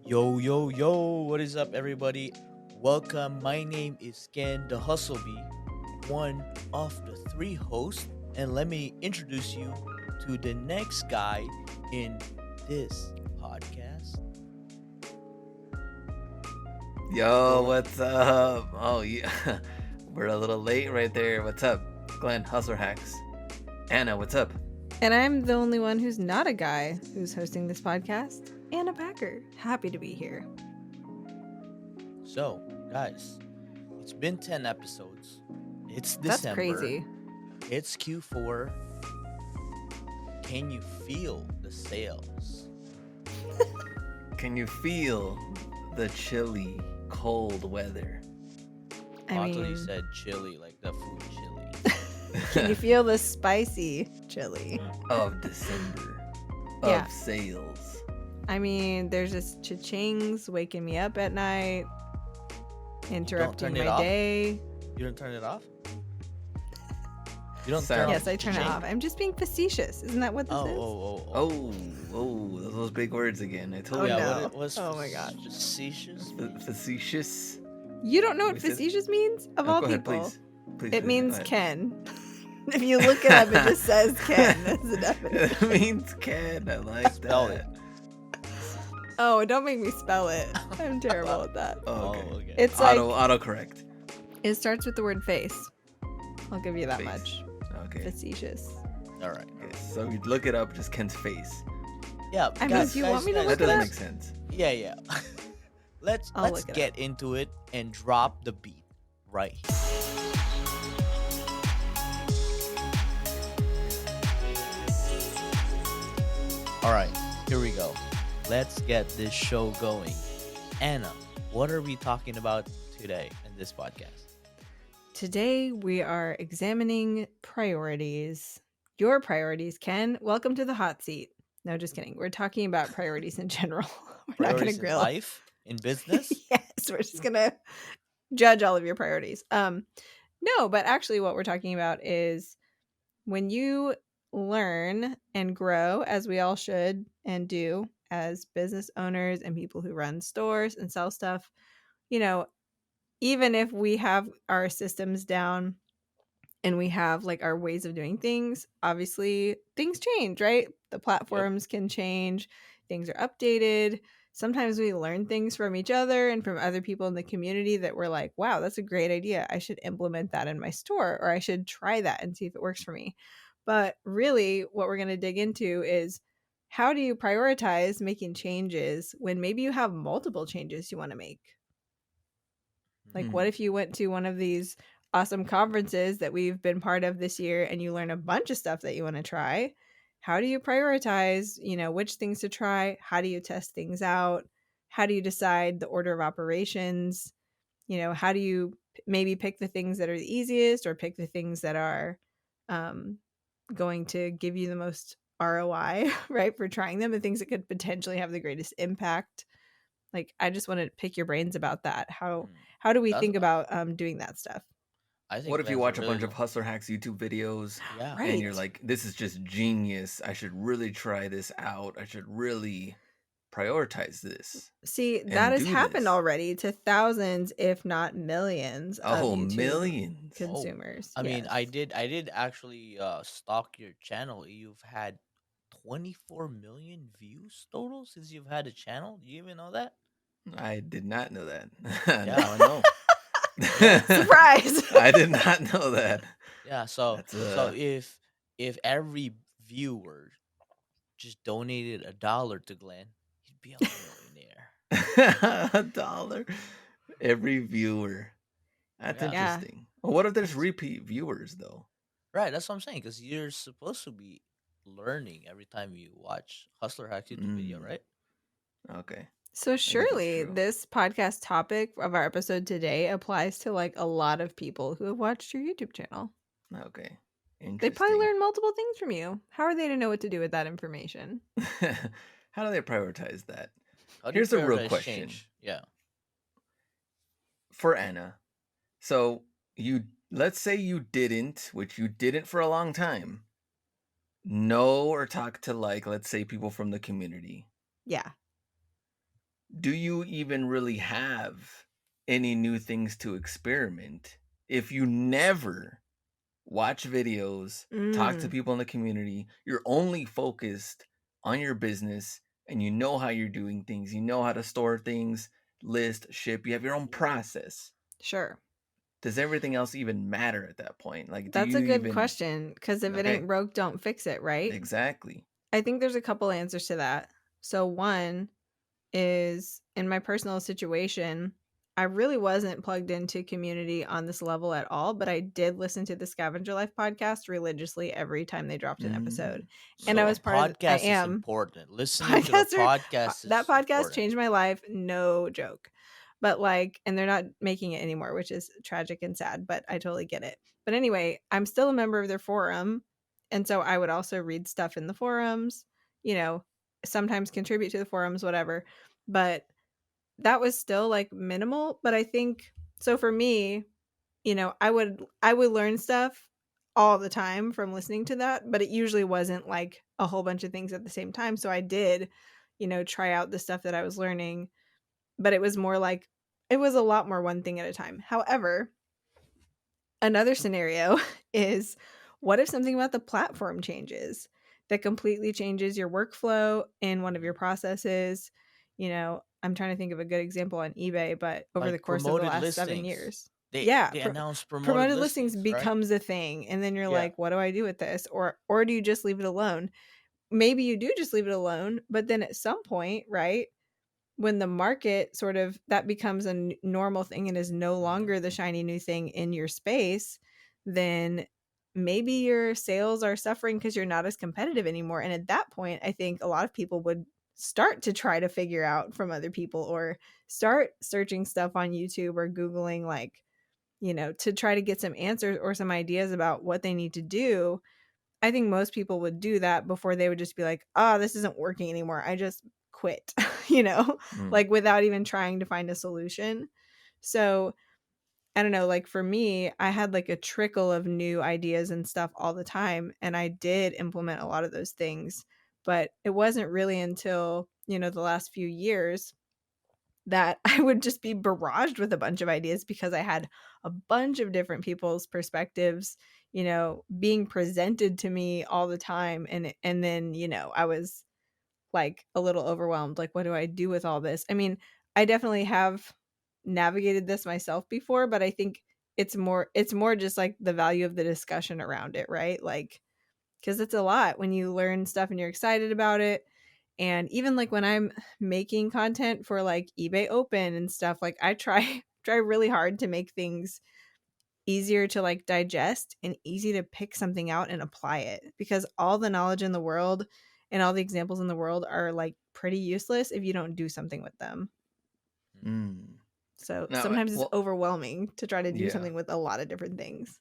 Yo, yo, yo, what is up, everybody? Welcome. My name is Glen the Hustle Bee, one of the three hosts, and let me introduce you to the next guy in this podcast. Yo, Or, what's up? Oh, yeah. We're a little late right there. What's up? Glen, Hustler Hacks. Anna, what's up? And I'm the only one who's not a guy who's hosting this podcast. Anna Packer. Happy to be here. so, guys, it's been 10 episodes. It's That's December. crazy. It's Q4. Can you feel the sales? Can you feel the chilly, cold weather? I thought you said chili, like the food chili. Can you feel the spicy chili? Of December. Of Yeah. sales. I mean, there's just cha-chings waking me up at night, interrupting turn it my off? day. You don't turn it off? You don't Sound- turn off Yes, I the turn it cha-ching? off. I'm just being facetious. Isn't that what this is? Oh, those big words again. I told Oh, you. no. What was Oh my gosh. facetious? Facetious. You don't know what We said- facetious means? Of Oh, all go ahead, people. please. Please, It please, means go ahead. Ken. If you look it up, it just says Ken. That's the definition. It means Ken. I like Spell that. it. Oh, don't make me spell it. I'm terrible at that. Oh, okay. okay. It's like Autocorrect. it starts with the word face. I'll give you that Face. much. Okay. Facetious. All right. Okay, so you look it up, just Ken's face. Yeah, I mean, guys, do you want me to guys, look That it doesn't up? make sense. Yeah. let's I'll let's look it get into it and drop the beat right here. All right, here we go. Let's get this show going. Anna, what are we talking about today in this podcast? Today we are examining priorities. Your priorities, Ken. Welcome to the hot seat. No, just kidding. We're talking about priorities in general. We're not going Priorities to in grill. life, in business. Yes, we're just going to judge all of your priorities. No, but actually what we're talking about is when you learn and grow, as we all should and do as business owners and people who run stores and sell stuff, you know, even if we have our systems down and we have like our ways of doing things, obviously things change, right? The platforms can change, things are updated. Sometimes we learn things from each other and from other people in the community that we're like, wow, that's a great idea. I should implement that in my store, or I should try that and see if it works for me. But really, what we're going to dig into is how do you prioritize making changes when maybe you have multiple changes you want to make? Like, what if you went to one of these awesome conferences that we've been part of this year and you learn a bunch of stuff that you want to try? How do you prioritize, which things to try? How do you test things out? How do you decide the order of operations? How do you maybe pick the things that are the easiest or pick the things that are going to give you the most ROI, right, for trying them, the things that could potentially have the greatest impact? Like, I just want to pick your brains about that. How do we That's- think about doing that stuff? I think What if you Glenn's watch a really bunch of Hustler Hacks YouTube videos Yeah. Right. and you're like, this is just genius. I should really try this out. I should really prioritize this. See, and that has do happened this. already to thousands, if not millions, of Oh, YouTube millions. consumers. I mean, Yes. I did actually stalk your channel. You've had 24 million views total since you've had a channel. Do you even know that? I did not know that. Yeah. Now I know. Surprise! I did not know that. Yeah. So That's so if every viewer just donated $1 to Glenn, he'd be a millionaire. $1 every viewer. That's Yeah. Yeah. interesting. Well, what if there's repeat viewers though? Right. That's what I'm saying. Because you're supposed to be learning every time you watch Hustler Hacks YouTube video, Mm. right? Okay. So surely true. this podcast topic of our episode today applies to like a lot of people who have watched your YouTube channel. Okay. They Interesting. probably learned multiple things from you. How are they to know what to do with that information? How do they prioritize that? How do you Here's a real prioritize question. change? Yeah. For Anna. So let's say you didn't, which you didn't for a long time, know or talk to, like, let's say people from the community. Yeah. do you even really have any new things to experiment if you never watch videos, talk to Mm, people in the community? You're only focused on your business and you know how you're doing things. You know how to store things, list, ship. You have your own process. sure. Does everything else even matter at that point? Like, do That's you a good even. question because if it ain't Okay, broke, don't fix it, right? exactly. I think there's a couple answers to that. So, one is in my personal situation, I really wasn't plugged into community on this level at all, but I did listen to the Scavenger Life podcast religiously every time they dropped an Mm, episode. And I So a was okay. part of I podcast is am important. Listening to the podcaster. podcast That is podcast important. changed my life, no joke. But like, and they're not making it anymore, which is tragic and sad, but I totally get it. But anyway, I'm still a member of their forum. And so I would also read stuff in the forums, you know, sometimes contribute to the forums, whatever. But that was still like minimal. But I think so for me, I would learn stuff all the time from listening to that, but it usually wasn't like a whole bunch of things at the same time. So I did, try out the stuff that I was learning, but it was more like it was a lot more one thing at a time. However, another scenario is what if something about the platform changes that completely changes your workflow in one of your processes? I'm trying to think of a good example on eBay, but over the Like course of the promoted last 7 listings. years. They Yeah, they announce promoted promoted listings listings, right? becomes a thing and then you're Yeah. like, what do I do with this? Or do you just leave it alone? Maybe you do just leave it alone, but then at some point, right, when the market sort of that becomes a normal thing and is no Mhm. longer the shiny new thing in your space, then maybe your sales are suffering because you're not as competitive anymore. And at that point, I think a lot of people would start to try to figure out from other people or start searching stuff on YouTube or Googling, like, to try to get some answers or some ideas about what they need to do. I think most people would do that before they would just be like, "Ah, this isn't working anymore. I just quit," you know, Mm. like without even trying to find a solution. So I don't know, like for me, I had like a trickle of new ideas and stuff all the time. And I did implement a lot of those things. But it wasn't really until, the last few years that I would just be barraged with a bunch of ideas because I had a bunch of different people's perspectives, being presented to me all the time. And then, I was like a little overwhelmed. Like, what do I do with all this? I mean, I definitely have navigated this myself before, but I think it's more just like the value of the discussion around it, right? Like, because it's a lot when you learn stuff and you're excited about it. And even like when I'm making content for like eBay Open and stuff, like I try try really hard to make things easier to like digest and easy to pick something out and apply it, because all the knowledge in the world and all the examples in the world are like pretty useless if you don't do something with them. Mm. So Now, sometimes it's well, overwhelming to try to do yeah, something with a lot of different things.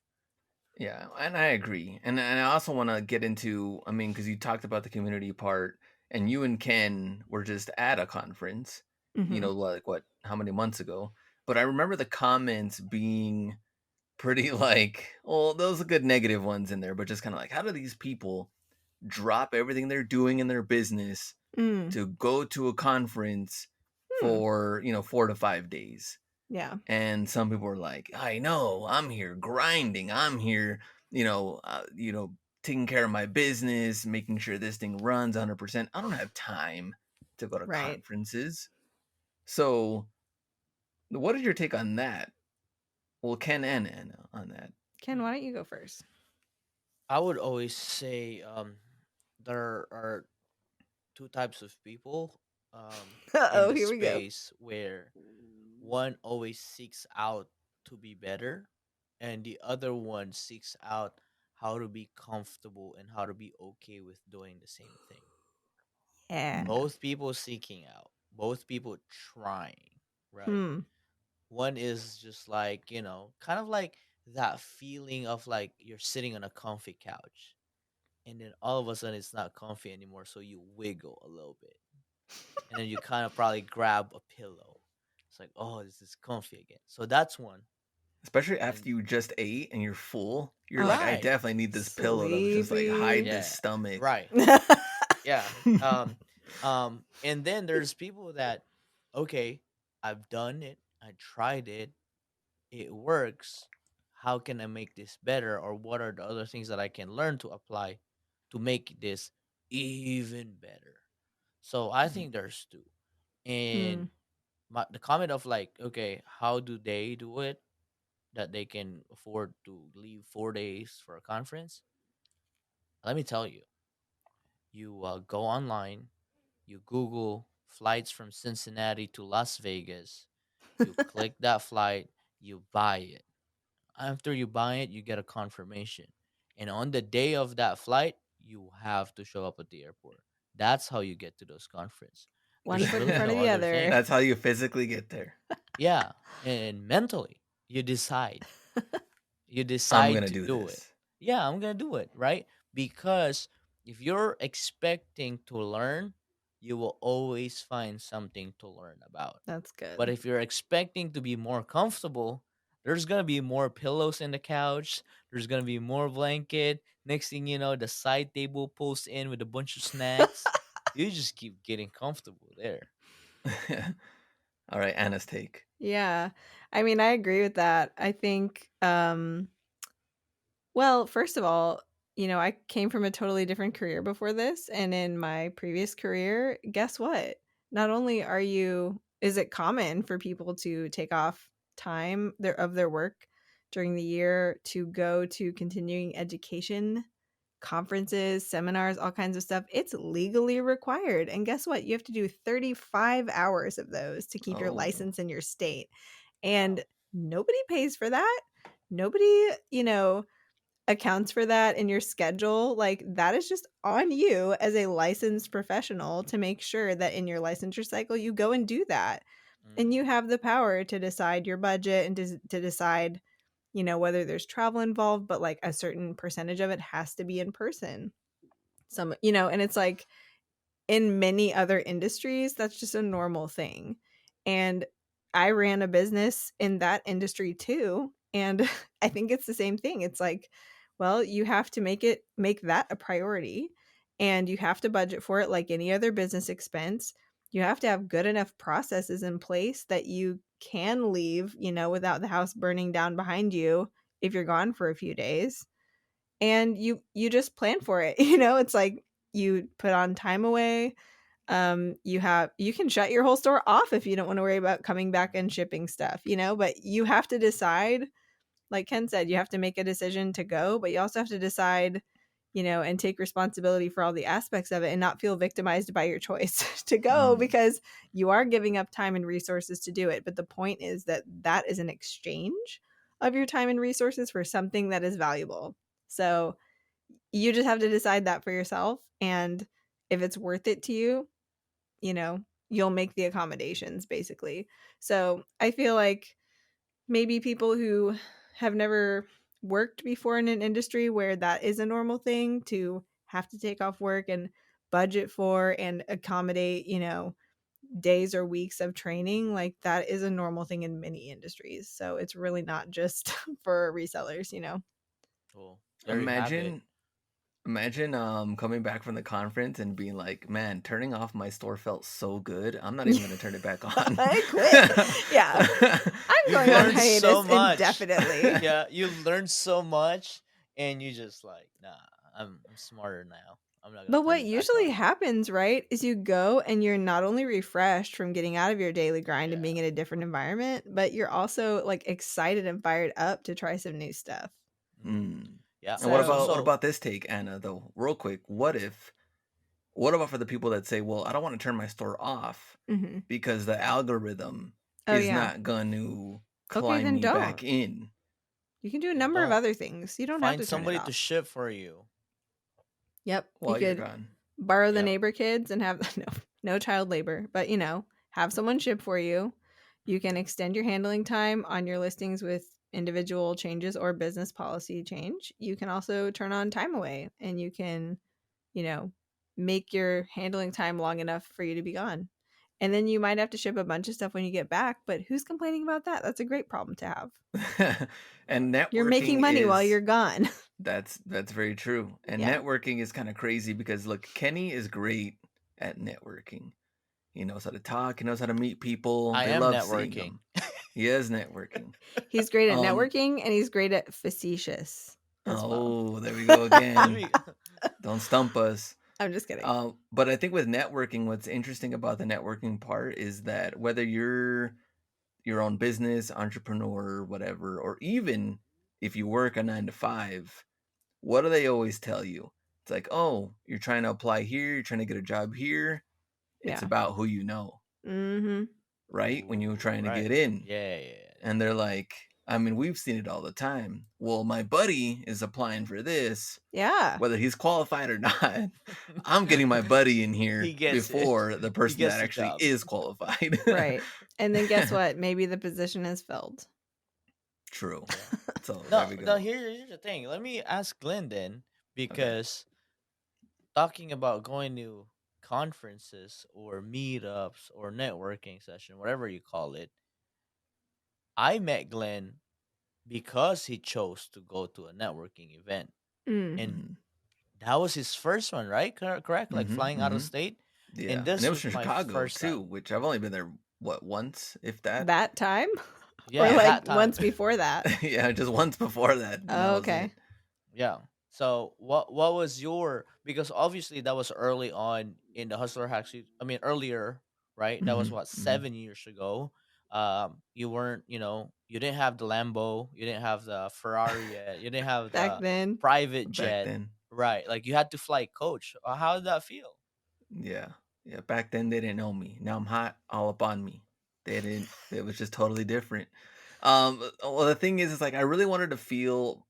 yeah, and I agree, and I also want to get into, I mean, because you talked about the community part, and you and Ken were just at a conference, Hmm. like what, how many months ago? But I remember the comments being pretty like, well, those are good negative ones in there, but just kind of like, how do these people drop everything they're doing in their business Mm. to go to a conference Hmm. for 4 to 5 days? Yeah. And some people are like, I know, I'm here grinding, I'm here, you know uh, you know taking care of my business, making sure this thing runs 100%. I don't have time to go to Right. conferences. So what is your take on that? Well, Ken and Anna on that. Ken, why don't you go first? I would always say there are two types of people in Uh-oh, the here we go. space where one always seeks out to be better and the other one seeks out how to be comfortable and how to be okay with doing the same thing. Yeah. Both people seeking out, both people trying, right? Hmm. One is just like, kind of like that feeling of like you're sitting on a comfy couch and then all of a sudden it's not comfy anymore, so you wiggle a little bit and then you kind of probably grab a pillow. It's like, oh, this is comfy again. So that's one. Especially And after you just ate and you're full, you're Oh, like, I right, definitely need this pillow to just like hide sleepy. this yeah, stomach. right, yeah. And then there's people that okay, I've done it, I tried it, it works. How can I make this better? Or what are the other things that I can learn to apply to make this even better? So I Mm. think there's two. And Hmm. the comment of like, okay, how do they do it that they can afford to leave 4 days for a conference? Let me tell you, you go online, you Google flights from Cincinnati to Las Vegas, you click that flight, you buy it. After you buy it, you get a confirmation. And on the day of that flight, you have to show up at the airport. That's how you get to those conference. One There's foot in really front of no the other other. thing. That's how you physically get there. Yeah, and mentally, you decide. You I'm decide gonna to do do it. this. Yeah, I'm going to do it, right? Because if you're expecting to learn, you will always find something to learn about. That's But good. if you're expecting to be more comfortable, there's gonna be more pillows in the couch. There's gonna be more blanket. Next thing you know, the side table pulls in with a bunch of snacks. You just keep getting comfortable there. All right, Anna's take. Yeah. I mean, I agree with that. I think well, first of all, I came from a totally different career before this, and in my previous career, guess what? Not only is it common for people to take off time of their work during the year to go to continuing education conferences, seminars, all kinds of stuff. It's legally required. And guess what? You have to do 35 hours of those to keep your Oh, license in your state. Wow. And nobody pays for that. Nobody, accounts for that in your schedule. Like that is just on you as a licensed professional to make sure that in your licensure cycle you go and do that. And Mm, you have the power to decide your budget and to decide, whether there's travel involved, but like a certain percentage of it has to be in person. And it's like in many other industries, that's just a normal thing. And I ran a business in that industry too. And I think it's the same thing. It's like, well, you have to make that a priority and you have to budget for it like any other business expense. You have to have good enough processes in place that you can leave, without the house burning down behind you if you're gone for a few days, and you just plan for it. It's like you put on time away. You can shut your whole store off if you don't want to worry about coming back and shipping stuff, but you have to decide, like Ken said, you have to make a decision to go, but you also have to decide, and take responsibility for all the aspects of it and not feel victimized by your choice to go, mm. because you are giving up time and resources to do it. But the point is that that is an exchange of your time and resources for something that is valuable. So you just have to decide that for yourself. And if it's worth it to you, you know, you'll make the accommodations basically. So I feel like maybe people who have never worked before in an industry where that is a normal thing to have to take off work and budget for and accommodate, days or weeks of training, like that is a normal thing in many industries. So it's really not just for resellers. well, there you have it. Imagine coming back from the conference and being like, man, turning off my store felt so good. I'm not even gonna turn it back on. I quit. Yeah. I'm You've going on learned so hiatus much. indefinitely. Yeah, you learned so much, and you just like, nah, I'm smarter now. I'm not gonna But turn what it back usually on. happens, right, is you go and you're not only refreshed from getting out of your daily grind and being Yeah. in a different environment, but you're also like excited and fired up to try some new stuff. Mm. Mm. Yeah. And what So, about So this take, Anna, though? Real quick, what about for the people that say, well, I don't want to turn my store off mhm. because the algorithm Oh is yeah. not going to Okay, climb then me don't. back in? You can do a then number of don't other things. You don't have find to turn it somebody to off. ship for you. Yep. You While you're could gone. borrow the Yep. neighbor kids and have no child labor, but have someone ship for you. You can extend your handling time on your listings with individual changes or business policy change. You can also turn on time away, and you can, you know, make your handling time long enough for you to be gone. And then you might have to ship a bunch of stuff when you get back, but who's complaining about that? That's a great problem to have. Yeah. And You're making networking money while is you're gone. that's very true. And Yeah. networking is kind of crazy because look, Kenny is great at networking. He knows how to talk. He knows how to meet people. I They am love seeing networking. him. He is networking. He's great at Um. networking and he's great at facetious as well. Oh, there we go Let again. me. Don't stump us. I'm just kidding. But I think with networking, what's interesting about the networking part is that whether you're your own business, entrepreneur, whatever, or even if you work a 9 to 5, what do they always tell you? It's like, oh, you're trying to apply here, you're trying to get a job here. It's Yeah. about who you know, Mm-hmm. right? When you're trying to Right. get in. Yeah. And they're like, I mean, we've seen it all the time. Well, my buddy is applying for this, Yeah. whether he's qualified or not. I'm getting my buddy in here He gets it. before the person gets that the actually job. is qualified. Right. And then guess what? Maybe the position is filled. True. Yeah. So No, there we go. no. Here's the thing. Let me ask Glenn then, because talking about going to conferences or meetups or networking session, whatever you call it, I met Glenn because he chose to go to a networking event, Mm. and Mhm. that was his first one, right? Correct, like Mhm, flying out of mhm. state, Yeah, and and this it was was in my Chicago first too, time. which I've only been there once, if that. That time? Yeah, Or like that time. once before that? Yeah, just once before that, and that Oh, was okay. it. Yeah. So what was your, because obviously that was early on in the Hustler Hacks. I mean earlier, right? That was Mhm, what, mhm. 7 years ago. You weren't, you didn't have the Lambo, you didn't have the Ferrari yet, you didn't have Back the then. private Back jet, then, right? Like you had to fly coach. How did that feel? yeah, yeah. Back then they didn't know me. Now I'm hot, all up on me. They didn't. It was just totally different. Well, the thing is like I really wanted to feel,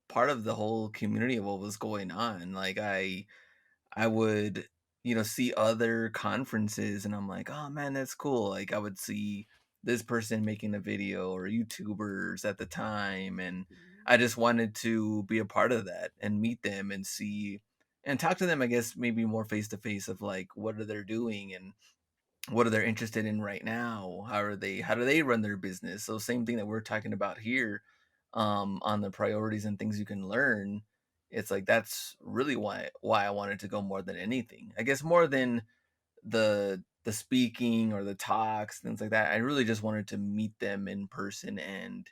part of the whole community of what was going on. Like I would, see other conferences and I'm like, oh man, that's cool. Like I would see this person making a video or YouTubers at the time. And I just wanted to be a part of that and meet them and see and talk to them, I guess, maybe more face to face of like, what are they doing and what are they interested in right now? How do they run their business? So same thing that we're talking about here, on the priorities and things you can learn. It's like that's really why I wanted to go more than anything. I guess more than the speaking or the talks, things like that. I really just wanted to meet them in person and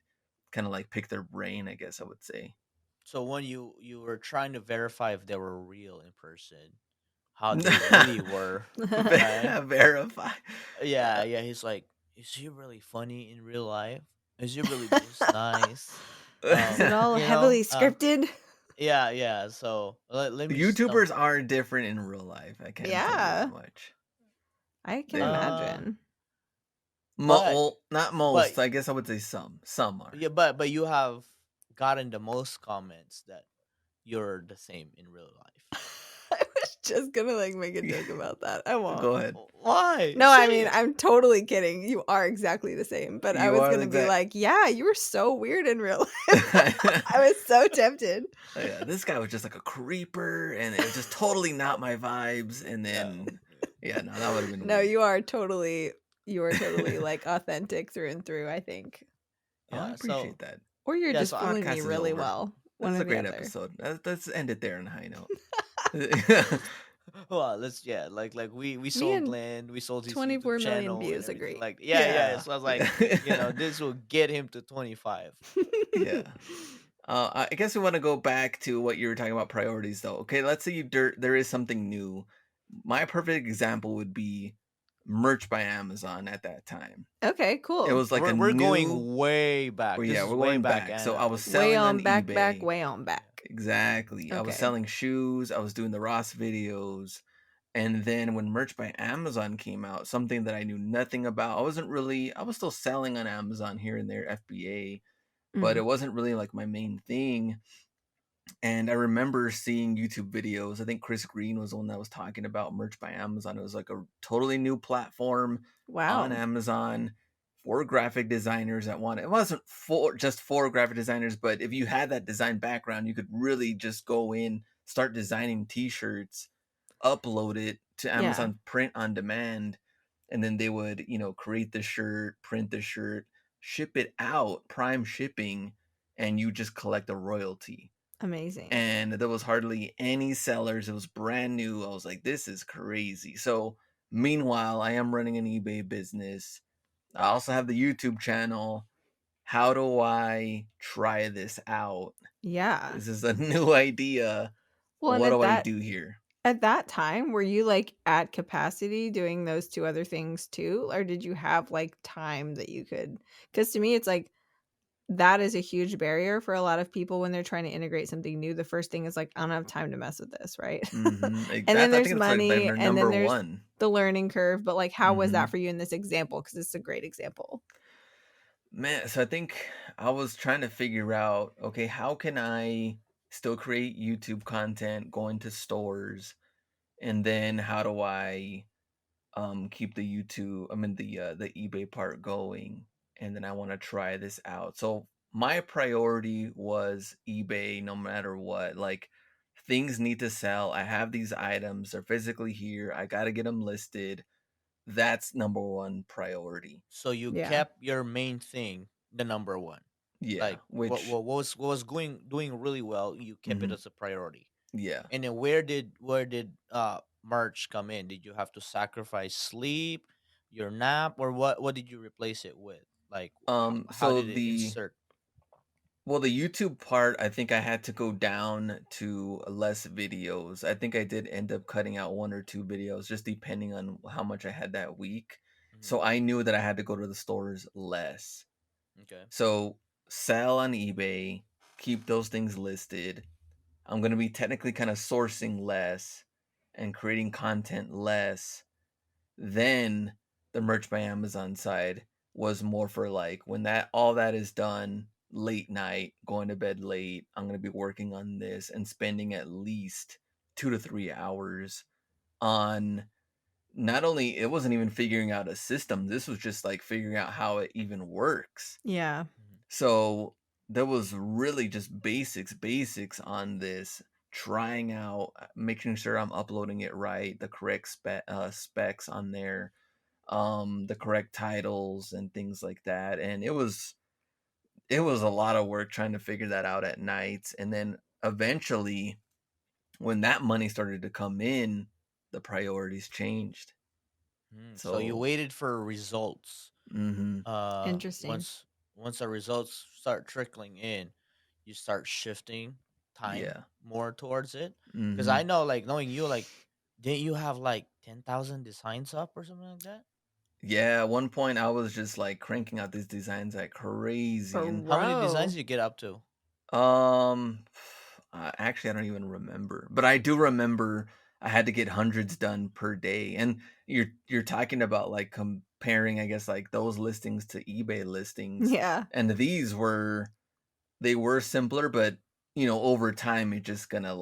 kind of like pick their brain, I guess I would say. So when you were trying to verify if they were real in person, how they really were, right? Verify. Yeah. He's like, is he really funny in real life? Is he really this nice? Is it all heavily scripted? Yeah. So let me YouTubers are different in real life. I can't tell you Yeah. that much. I can They are. imagine. But Well, not most. but I guess I would say some. Some are. yeah, but you have gotten the most comments that you're the same in real life. I was just gonna like make a joke about that. I won't. Go ahead. Why? No, I Say mean, it. I'm totally kidding. You are exactly the same. But I You was are gonna be exact- like, yeah, you were so weird in real life. I was so tempted. Yeah, this guy was just like a creeper, and it was just totally not my vibes. And then, yeah, no, that would have been No, weird. you are totally like authentic through and through, I think. Oh, I Yeah. appreciate So that. Or you're yeah. just So fooling Podcast me is really over. well. This One is or a the great other. episode. Let's end it there on a high note. well, let's like we Me sold and Glenn, we sold his 24 YouTube million channel and views everything. agree. Like Yeah. yeah. So I was like, this will get him to 25. Yeah. I guess we want to go back to what you were talking about priorities, though. Okay, let's say there is something new. My perfect example would be merch by Amazon at that time. Okay, cool. It was like we're going way back. Well, This yeah, is we're way going back. back. So Anna, I was like, selling way on on back, eBay. way on back. Exactly. I was Okay. selling shoes. I was doing the Ross videos. And then when merch by Amazon came out, something that I knew nothing about, I was still selling on Amazon here and there, FBA, but Mm. it wasn't really like my main thing. And I remember seeing YouTube videos. I think Chris Green was the one that was talking about merch by Amazon. It was like a totally new platform Wow. on Amazon for graphic designers that wanted. It wasn't just for graphic designers, but if you had that design background, you could really just go in, start designing t-shirts, upload it to Amazon print on demand, and then they would, create the shirt, print the shirt, ship it out, prime shipping, and you just collect a royalty. Amazing. And there was hardly any sellers. It was brand new. I was like, this is crazy. So Meanwhile, I am running an eBay business. I also have the YouTube channel. How do I try this out? Yeah. This is a new idea. Well, and What do I do here? at that time, were you like at capacity doing those two other things too? Or did you have like time that you could? Because to me, it's like that is a huge barrier for a lot of people when they're trying to integrate something new. The first thing is like, I don't have time to mess with this, right? And then I there's think it's like money, their and then number there's one. the learning curve. But like, how was that hmm for you in this example? Because it's a great example. Man, so I think I was trying to figure out, okay, how can I still create YouTube content, go into stores, and then how do I keep the the eBay part going, and then I want to try this out. So my priority was eBay no matter what. Like, things need to sell. I have these items, they're physically here. I got to get them listed. That's number one priority. So you Yeah. kept your main thing the number one. Yeah, Like which what was going doing really well, you kept it mhm, as a priority. yeah. And then where did merch come in? Did you have to sacrifice sleep, your nap, or what did you replace it with? Like how So did it insert? the YouTube part, I think I had to go down to less videos. I think I did end up cutting out one or two videos, just depending on how much I had that week. Mhm. So I knew that I had to go to the stores less. Okay. So sell on eBay, keep those things listed. I'm going to be technically kind of sourcing less and creating content less. Then the merch by Amazon side was more for like when that all that is done, late night, going to bed late, I'm going to be working on this and spending at least 2 to 3 hours on not only it wasn't even figuring out a system, this was just like figuring out how it even works. Yeah. Mhm. So there was really just basics on this, trying out, making sure I'm uploading it right, the correct specs on there, the correct titles and things like that. And it was a lot of work trying to figure that out at nights. And then eventually, when that money started to come in, the priorities changed. So you So, waited for results. hmm Interesting. Once the results start trickling in, you start shifting time yeah, more towards it. Because hmm I know, like knowing you, like didn't you have like 10,000 designs up or something like that? yeah. At one point, I was just like cranking out these designs like crazy, and How many designs Bro. did you get up to? Um, actually, I don't even remember, but I do remember I had to get hundreds done per day. And you're talking about like comparing, I guess, like those listings to eBay listings, Yeah. and they were simpler, but over time, you're just gonna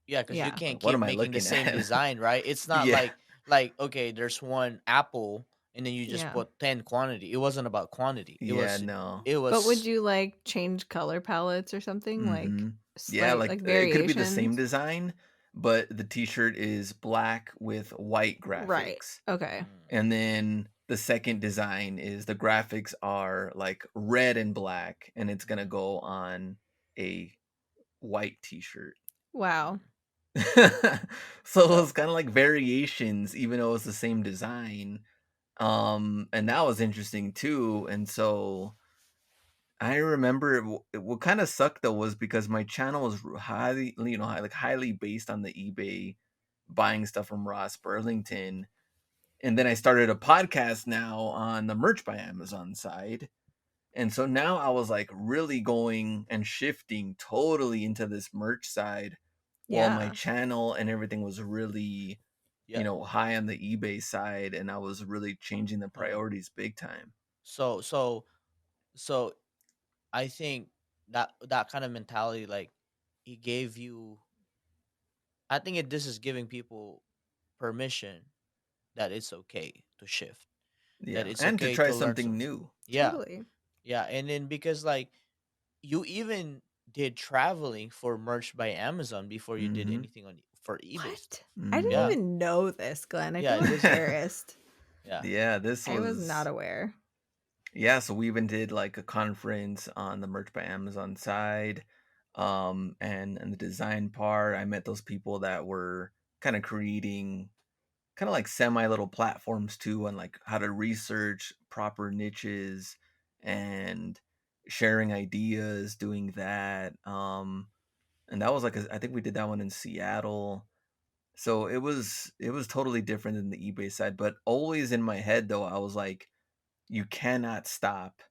Yeah, because you Yeah. can't what keep am I making the looking same at? design, right? It's not Yeah, like okay, there's one apple, and then you just Yeah. put 10 quantity. It wasn't about quantity. yeah, no. It But would was you like change color palettes or something? Like Mhm. Yeah, slight like, like it could be the same variations? design, but the t-shirt is black with white Right. graphics. Okay. Mm, And then the second design is the graphics are, like, red and black, and it's gonna mhm, go on a white t-shirt. Wow. mm. So it So was kinda like variations, even though it's the same design. And that was interesting too, and so I remember what kind of sucked though was because my channel was highly, highly based on the eBay buying stuff from Ross Burlington. And then I started a podcast now on the merch by Amazon side. And so now I was like really going and shifting totally into this merch side while my Yeah. channel and everything was really, yeah. high on the eBay side. And I was really changing the Uh, priorities big time. so so so I think that kind of mentality, like he gave you. I think this is giving people permission that it's okay to shift, that Yeah. it's And to okay try to learn something some. new. Yeah, Totally. yeah, and then because like you even did traveling for merch by Amazon before you did Mm-hmm. anything on for eBay What? stuff. I didn't Mm-hmm. Yeah, even know this, Glenn. I feel yeah, this. embarrassed. Yeah. Yeah, this I was not was aware. yeah, so we even did like a conference on the merch by Amazon side. And the design part. I met those people that were kind of creating kind of like semi little platforms too, on like how to research proper niches and sharing ideas, doing that. And that was like I think we did that one in Seattle. So it was totally different than the eBay side, but always in my head though, I was like, you cannot stop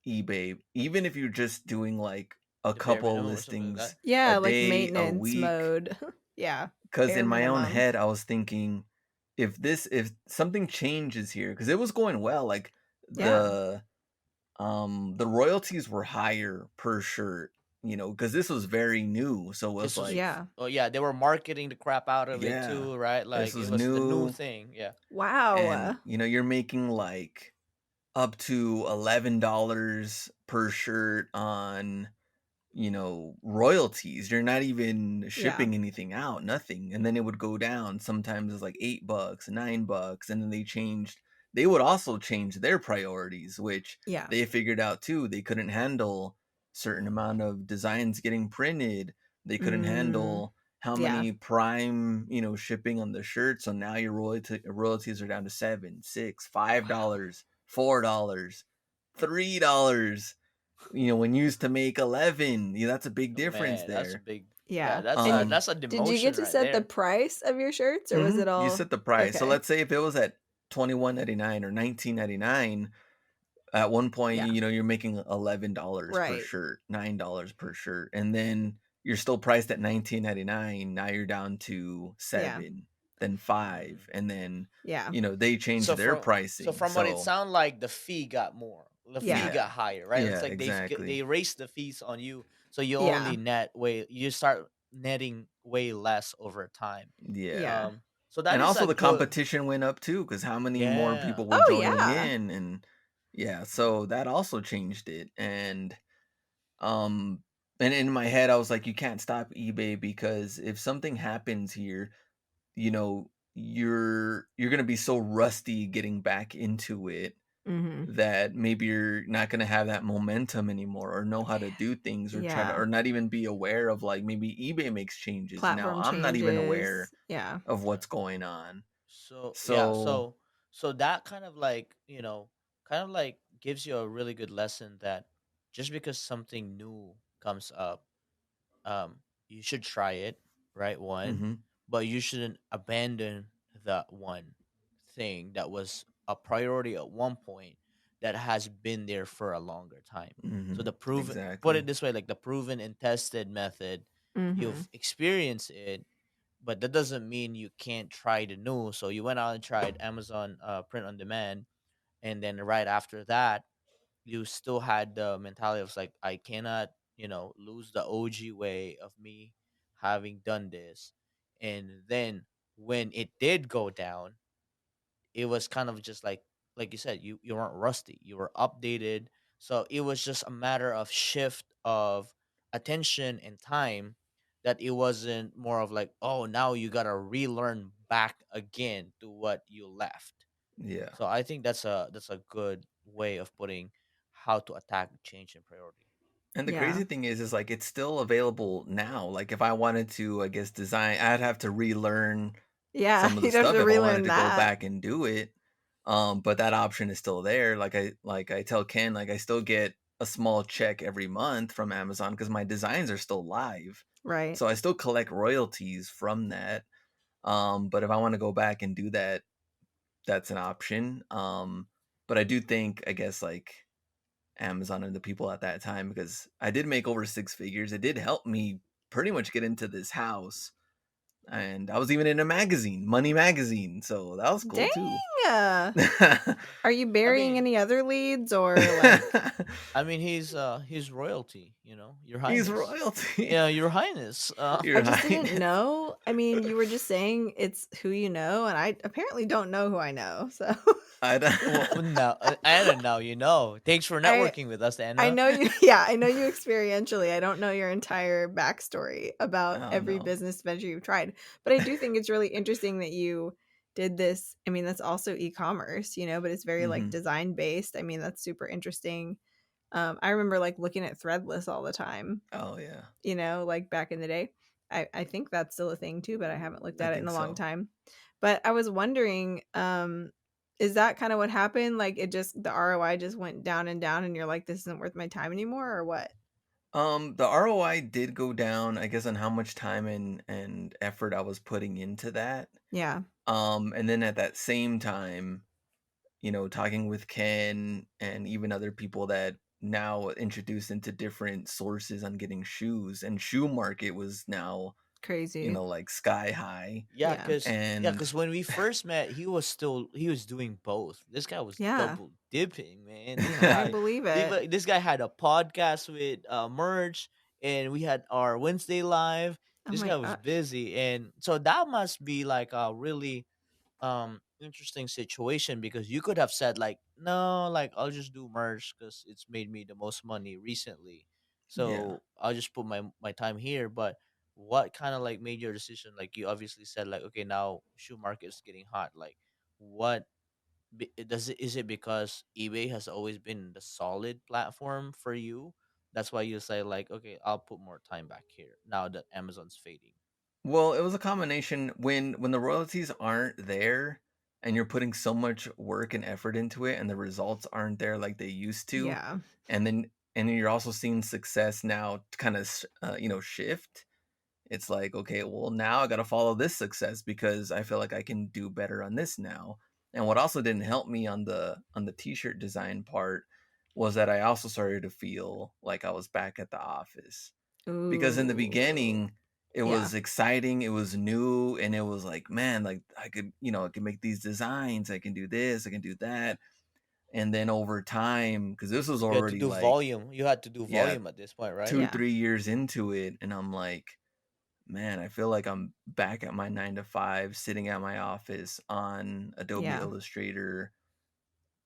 eBay, even if you're just doing like a The bare couple minimum or something like listings that. a Yeah, like day, a maintenance week. mode. Yeah, Because bare in my own minimum. head, I was thinking, if something changes here, because it was going well, like Yeah. the royalties were higher per shirt, because this was very new, so it was This was, like, Yeah. oh yeah, they were marketing the crap out of it yeah, too, right? this Like it was was the new new, thing. Yeah. and Wow. you're making like up to $11 per shirt on royalties. You're not even Yeah. shipping anything out, nothing. And then it would go down. Sometimes it's like $8, $9, and then they would also change their priorities, which Yeah. they figured out too. They couldn't handle certain amount of designs getting printed. They couldn't Mm, handle how yeah. many prime, shipping on the shirt. So now your royalties are down to $7, $6, Wow. $5, $4, $3, when used to make 11. That's a big Oh, difference man, that's a there. big. Yeah, Yeah. that's a And Um, that's a did you get demotion to right set the there. price of your shirts, or was it you all set the price. So okay? let's say if it was at 21.99 or 19.99, at one point, Yeah. you're making $11 per Right. shirt, $9 per shirt, and then you're still priced at 19.99. Now you're down to Yeah. 7, then Mm. 5, and then Yeah. they change So their from pricing. what it So sounded like, the fee got more. The fee Yeah. yeah, got higher, right? yeah, It's like they exactly. raised the fees on you, so you only Yeah. you start netting way less over time. Yeah. Yeah. Um, so that And is a also the good. competition went up too, because how many more Yeah. people were Oh joining yeah. in, and yeah, so that also changed it. Um and in my head I was like, you can't stop eBay, because if something happens here, you're gonna be so rusty getting back into it Mm-hmm. that maybe you're not gonna have that momentum anymore, or know how to do things, or try to, Yeah. or not even be aware of, like, maybe eBay makes changes. Now Platform I'm not even aware changes. Yeah. of what's going on. So yeah, So so that kind of like, kind of like gives you a really good lesson that just because something new comes up, um, you should try it, right? One, mhm, but you shouldn't abandon that one thing that was a priority at one point that has been there for a longer time. So mhm, the proven, put exactly. it this way, like the proven and tested method, Mm-hmm. you've experienced it, but that doesn't mean you can't try the new. So you went out and tried Amazon print on demand, and then right after that, you still had the mentality of like, I cannot, lose the OG way of me having done this. And then when it did go down, it was kind of just like you said, you weren't rusty, you were updated. So it was just a matter of shift of attention and time, that it wasn't more of like, oh, now you gotta relearn back again to what you left. Yeah. So I think that's a good way of putting how to attack change in priority. And the Yeah. crazy thing is like, it's still available now. Like, if I wanted to, I guess, design, I'd have to relearn Yeah. some of the You'd have stuff to if I wanted relearn to go that. back and do it. But that option is still there. Like I tell Ken, like, I still get a small check every month from Amazon because my designs are still live. Right. So I still collect royalties from that. But if I want to go back and do that, that's an option. But I do think, I guess, like, Amazon and the people at that time, because I did make over 6 figures. It did help me pretty much get into this house. And I was even in a magazine, Money Magazine. So that was cool Dang. too. Are you I burying mean, any other leads, or like he's royalty, your He's highness. royalty. Yeah, your highness. I Your just didn't Highness. know. I mean, you were just saying it's who you know, and I apparently don't know who I know. So I don't. Well, now, Anna, now you know. Thanks for I networking with us, I Anna. know you. Yeah, I know you experientially. I don't know your entire backstory about Oh every no. business venture you've tried, but I do think it's really interesting that you did this. I mean, that's also e-commerce, but it's very like Hmm. design based. I mean, that's super interesting. I remember like looking at Threadless all the time, Oh yeah. like back in the day. I think that's still a thing too, but I haven't looked I at it in think a long so. time. But I was wondering, is that kind of what happened? Like the ROI just went down and down and you're like, this isn't worth my time anymore or what? The ROI did go down, I guess, on how much time and effort I was putting into that. Yeah. And then at that same time, talking with Ken and even other people that now introduced into different sources on getting shoes, and shoe market was now, Crazy. like sky high. Yeah, Yeah. cause And when we first met, he was doing both. This guy was Yeah. double dipping, man. I believe it. This guy had a podcast with Merch, and we had our Wednesday live. Oh This my guy was gosh. busy, and so that must be like a really interesting situation, because you could have said like, no, like I'll just do merch because it's made me the most money recently, yeah. so I'll just put my time here. But what kind of like made your decision? Like, you obviously said like, okay, now shoe market is getting hot. Like, what does it, is it because eBay has always been the solid platform for you? That's why you say like, okay, I'll put more time back here now that Amazon's fading. Well, it was a combination when the royalties aren't there and you're putting so much work and effort into it and the results aren't there like they used to, Yeah. and then you're also seeing success now kind of shift. It's like, okay, well, now I got to follow this success because I feel like I can do better on this now. And what also didn't help me on the t-shirt design part was that I also started to feel like I was back at the office, because in the Ooh. beginning it Yeah. was exciting, it was new, and it was like, man, like I could make these designs, I can do this, I can do that. And then over time, because this was You had to already do like, volume. You had to do yeah, volume at this point, right? two Yeah. 3 years into it, and I'm like, man, I feel like I'm back at my 9 to 5 sitting at my office on Adobe Yeah. Illustrator,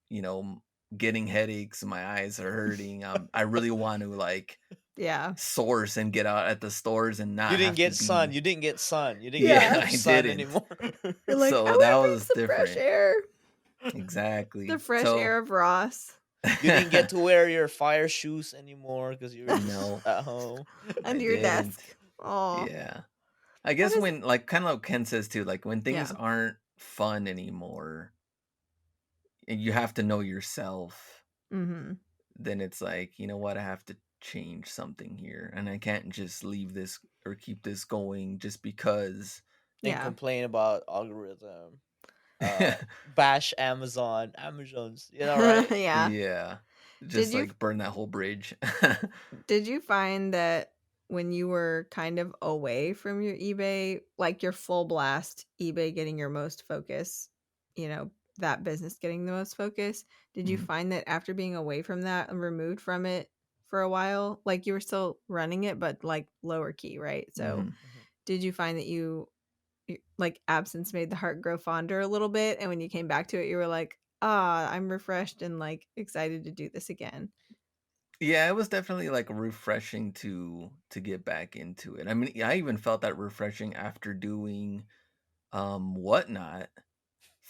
you know getting headaches, my eyes are hurting. I really want to like Yeah. source and get out at the stores and You not didn't have to get sun. be. You didn't get sun. You didn't get Yeah, Yeah. enough I sun didn't. anymore. You're like, I So that want to breathe was some fresh different. air. The Exactly. fresh So air of Ross You didn't get to wear your fire shoes anymore because you were just no, at home. I under your didn't. desk. Oh, Yeah. I that guess is. when, like, kind of like Ken says too, like when things Yeah. aren't fun anymore and you have to know yourself, Mm-hmm. then it's like, you know what, I have to change something here, and I can't just leave this or keep this going just because. And Yeah. complain about algorithm. Bash Amazon's, right? Yeah. Yeah. Did Just you like burn that whole bridge. did you find that when you were kind of away from your eBay, like your full blast eBay getting your most focus, that business getting the most focus, did you Mhm, find that after being away from that and removed from it for a while, like you were still running it, but like lower key, right? So mhm. did you find that like absence made the heart grow fonder a little bit? And when you came back to it, you were like, I'm refreshed and like excited to do this again. Yeah, it was definitely like refreshing to get back into it. I mean, I even felt that refreshing after doing whatnot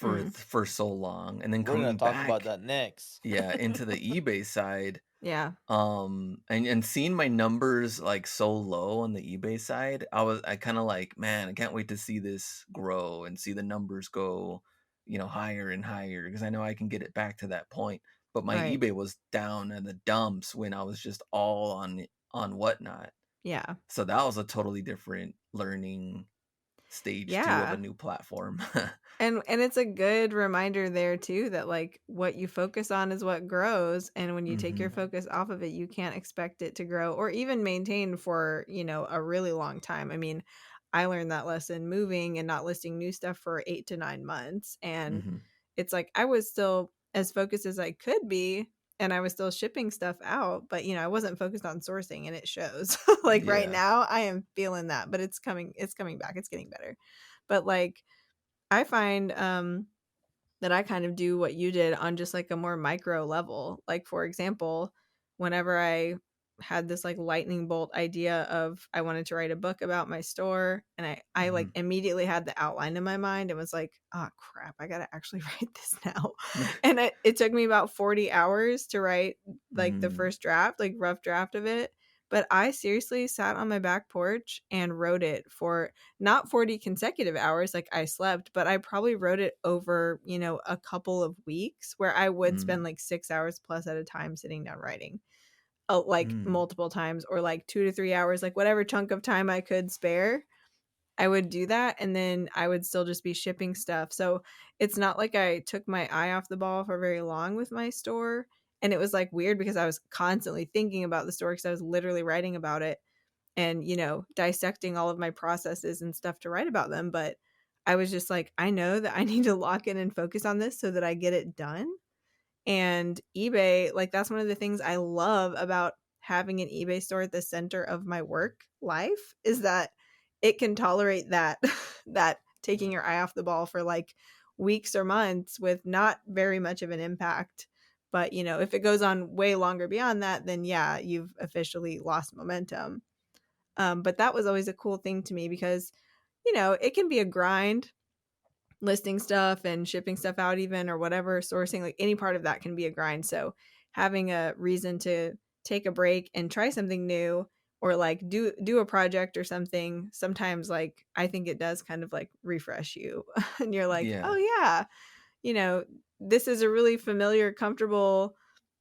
Mm, for so long, and then We're gonna coming talk about back, that next. yeah, into the eBay side. yeah. And seeing my numbers like so low on the eBay side, I kind of like, man, I can't wait to see this grow and see the numbers go, higher and higher, because I know I can get it back to that point. But my Right. eBay was down in the dumps when I was just all on whatnot. Yeah. So that was a totally different learning stage too of a Yeah. new platform. And it's a good reminder there too that like what you focus on is what grows, and when you take your Hmm. Mhm. focus off of it, you can't expect it to grow or even maintain for, a really long time. I mean, I learned that lesson moving and not listing new stuff for 8 to 9 months, and Hmm. it's like I was still as focused as I could be and I was still shipping stuff out, but I wasn't focused on sourcing and it shows. Like right Yeah. now I am feeling that, but it's coming back. It's getting better. But like I find that I kind of do what you did on just like a more micro level. Like for example, whenever I had this like lightning bolt idea of I wanted to write a book about my store, and I Hmm. like immediately had the outline in my mind and was like, oh crap, I gotta actually write this now. And it took me about 40 hours to write like the Hmm. first draft, like rough draft of it. But I seriously sat on my back porch and wrote it for not 40 consecutive hours like I slept, but I probably wrote it over, a couple of weeks where I would spend Mm. like 6 hours plus at a time sitting down writing. Like Mm. multiple times, or like 2 to 3 hours, like whatever chunk of time I could spare, I would do that. And then I would still just be shipping stuff. So it's not like I took my eye off the ball for very long with my store. And it was like weird because I was constantly thinking about the store because I was literally writing about it and, dissecting all of my processes and stuff to write about them. But I was just like, I know that I need to lock in and focus on this so that I get it done. And eBay, like that's one of the things I love about having an eBay store at the center of my work life is that it can tolerate that that taking Mhm. your eye off the ball for like weeks or months with not very much of an impact. But, if it goes on way longer beyond that, then yeah, you've officially lost momentum. But that was always a cool thing to me because, it can be a grind listing stuff and shipping stuff out even or whatever, sourcing, like any part of that can be a grind. So having a reason to take a break and try something new or like do a project or something, sometimes like I think it does kind of like refresh you and you're like, Yeah. oh yeah, you know, this is a really familiar, comfortable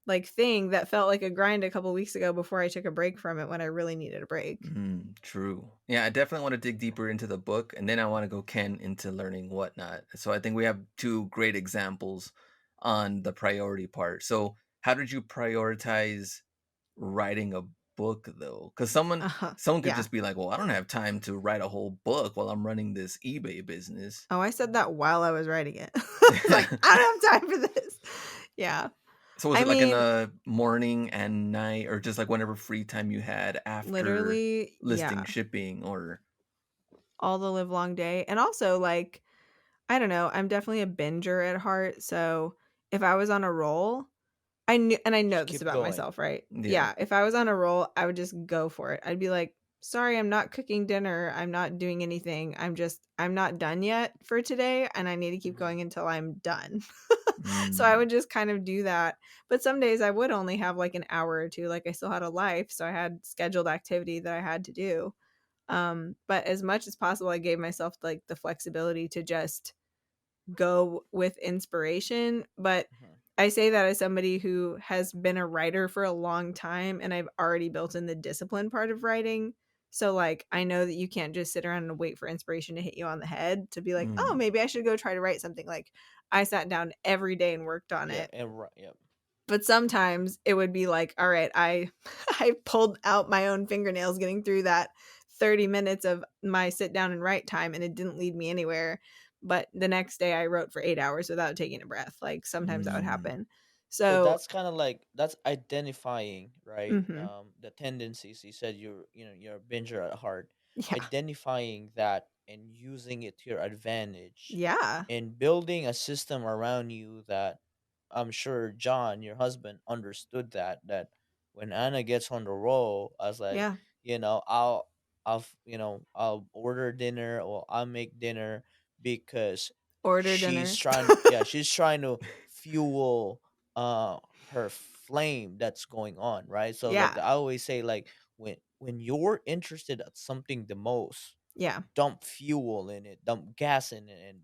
like thing that felt like a grind a couple weeks ago before I took a break from it when I really needed a break. True. Yeah, I definitely want to dig deeper into the book, and then I want to go Ken into learning whatnot. So I think we have two great examples on the priority part. So how did you prioritize writing a book though? Because someone could Yeah. just be like, "Well, I don't have time to write a whole book while I'm running this eBay business." Oh, I said that while I was writing it. It's like, I don't have time for this. Yeah. So was I it like in mean, the morning and night, or just like whenever free time you had after literally, listing yeah, shipping, or all the live long day. And also, like, I don't know, I'm definitely a binger at heart. So if I was on a roll, I knew, and I know Just this keep about going. myself, right? yeah? Yeah. If I was on a roll, I would just go for it. I'd be like, sorry, I'm not cooking dinner. I'm not doing anything. I'm not done yet for today. And I need to keep Mhm. going until I'm done. So I Mm, would just kind of do that. But some days I would only have like an hour or two. Like I still had a life. So I had scheduled activity that I had to do. But as much as possible, I gave myself like the flexibility to just go with inspiration. But Mhm. I say that as somebody who has been a writer for a long time and I've already built in the discipline part of writing. So like I know that you can't just sit around and wait for inspiration to hit you on the head to be like, "Oh, mm, maybe I should go try to write something." Like I sat down every day and worked on Yeah, it. and right, yep. But sometimes it would be like, "All right, I I pulled out my own fingernails getting through that 30 minutes of my sit down and write time and it didn't lead me anywhere." But the next day I wrote for 8 hours without taking a breath. Like sometimes that would mm, happen. So So, that's kind of like that's identifying, right? mhm. The tendencies. You said you're a binger at heart. Yeah. Identifying that and using it to your advantage, Yeah. and building a system around you that I'm sure John, your husband, understood that when Anna gets on the roll, I was like, Yeah. I'll order dinner or I'll make dinner because Order she's dinner. trying to fuel uh her flame that's going on, right? So like Yeah. I always say, like when you're interested at something the most, Yeah. dump fuel in it, dump gas in it, and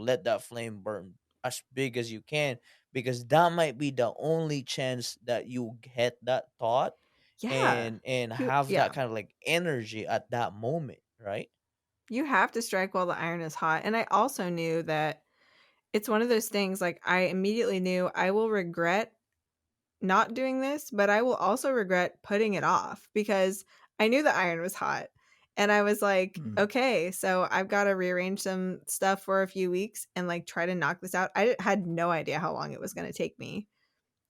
let that flame burn as big as you can, because that might be the only chance that you get that thought Yeah. and You have that yeah. kind of like energy at that moment, right? You have to strike while the iron is hot. And I also knew that it's one of those things like I immediately knew I will regret not doing this, but I will also regret putting it off because I knew the iron was hot. And I was like, mm, okay, so I've got to rearrange some stuff for a few weeks and like try to knock this out. I had no idea how long it was going to take me.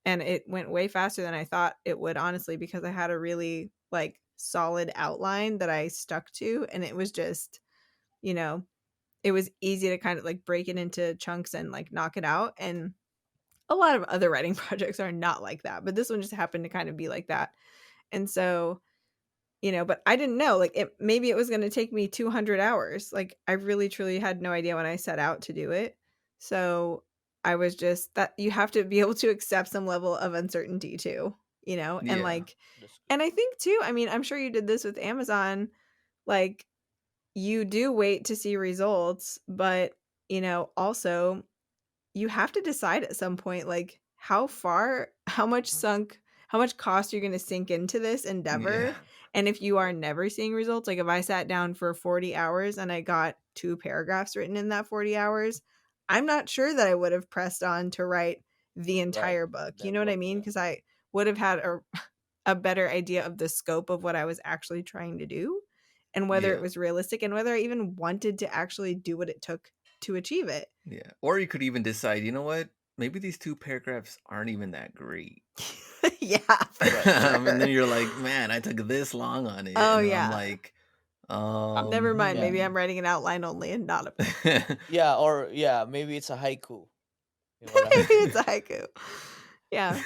And it went way faster than I thought it would, honestly, because I had a really like solid outline that I stuck to. And it was just, you know, it was easy to kind of like break it into chunks and like knock it out. And a lot of other writing projects are not like that, but this one just happened to kind of be like that. And so, but I didn't know like maybe it was going to take me 200 hours. Like I really truly had no idea when I set out to do it. So I was just that you have to be able to accept some level of uncertainty too. you know? And Yeah. like, That's good. and I think too, I mean, I'm sure you did this with Amazon, like you do wait to see results, but you know, also you have to decide at some point like how much cost you're going to sink into this Yeah. endeavor. And if you are never seeing results, like if I sat down for 40 hours and I got 2 paragraphs written in that 40 hours, I'm not sure that I would have pressed on to write the Right. entire book. You That know what I book, mean? yeah. Because I would have had a better idea of the scope of what I was actually trying to do and whether it Yeah. was realistic and whether I even wanted to actually do what it took to achieve it. Yeah. Or you could even decide, you know what? Maybe these 2 paragraphs aren't even that great. Yeah, for Right. And then sure. you're like, man, I took this long on it. Oh And then I'm yeah. like, Never mind. Yeah. Maybe I'm writing an outline only and not a book. Yeah, or yeah, maybe it's a haiku. You Maybe wanna it's a haiku. Yeah,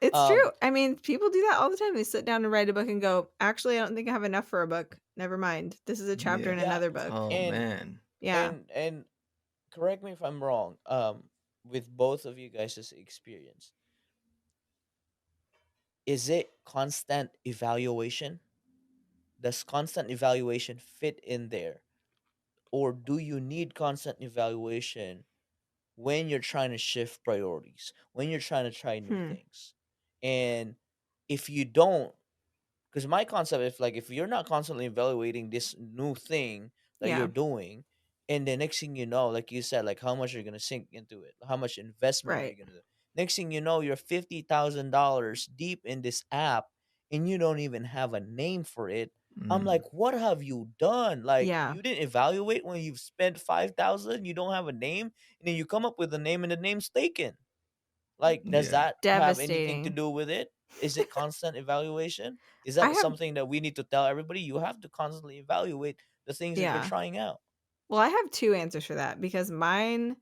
it's um true. I mean, people do that all the time. They sit down and write a book and go, actually, I don't think I have enough for a book. Never mind. This is a chapter in Yeah. yeah, another book. Oh and man. Yeah. and correct me if I'm wrong. With both of you guys' experience, is it constant evaluation? Does constant evaluation fit in there? Or do you need constant evaluation when you're trying to shift priorities, when you're trying to try new Hmm. things? And if you don't, because my concept is like if you're not constantly evaluating this new thing that you're Yeah. doing, and the next thing you know, like you said, like how much you're gonna sink into it, how much investment are you Right. gonna do? Next thing you know, you're $50,000 deep in this app, and you don't even have a name for it. I'm Mm, like, what have you done? Like, Yeah. you didn't evaluate when you've spent 5,000. You don't have a name, and then you come up with a name, and the name's taken. Like, does yeah. that have anything to Devastating. do with it? Is it constant evaluation? Is I that have, something that we need to tell everybody? You have to constantly evaluate the things that you're yeah. trying out. Well, I have two answers for that because mine,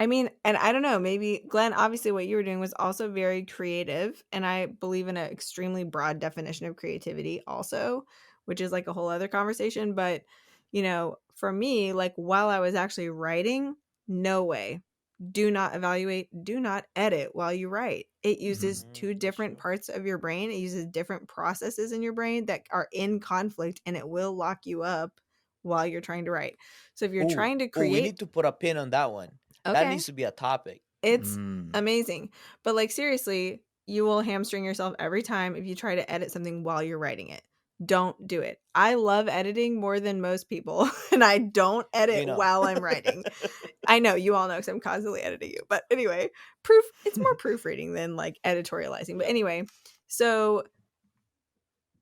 I mean, and I don't know, maybe Glenn, obviously what you were doing was also very creative. And I believe in an extremely broad definition of creativity also, which is like a whole other conversation. But, you know, for me, like while I was actually writing, no way. Do not evaluate, do not edit while you write. It uses two That's different true. parts of your brain. It uses different processes in your brain that are in conflict and it will lock you up while you're trying to write. So if you're Oh, trying to oh, we need create, to put a pin on that one. That okay, needs to be a topic. it's Mm, amazing. But like seriously, you will hamstring yourself every time if you try to edit something while you're writing it. Don't do it. I love editing more than most people, and I don't We edit know. while I'm writing. I know you all know because I'm constantly editing you. But anyway, proof it's more proofreading than like editorializing. But Yeah. anyway, so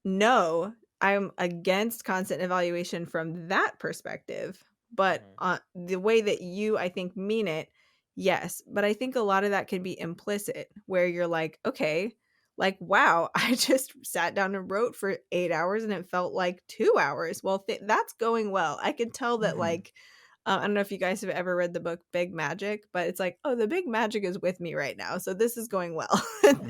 no, I'm against constant evaluation from that perspective. But Hmm. the way that you, I think, mean it, yes. But I think a lot of that can be implicit, where you're like, okay, like, wow, I just sat down and wrote for 8 hours and it felt like 2 hours. Well, that's going well. I can tell that, mhm. like, I don't know if you guys have ever read the book Big Magic, but it's like, oh, the big magic is with me right now. So this is going well.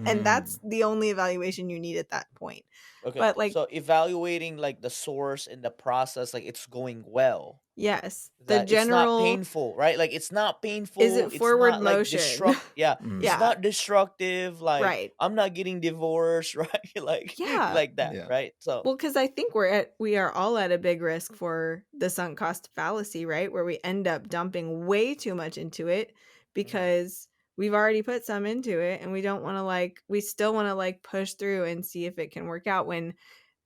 And that's Mm, the only evaluation you need at that point. Okay. But like, So evaluating like the source and the process, like it's going well. yes, the That it's not general, painful, right? Like it's not is painful. it It's forward not like motion? destruct. Yeah, it's mm, Yeah, not destructive. Like right. I'm not getting divorced, right? Like Yeah. like that, yeah. right? So Well, because I think we are all at a big risk for the sunk cost fallacy, right? Where we end up dumping way too much into it mhm. because we've already put some into it and we don't want to like, we still want to like push through and see if it can work out when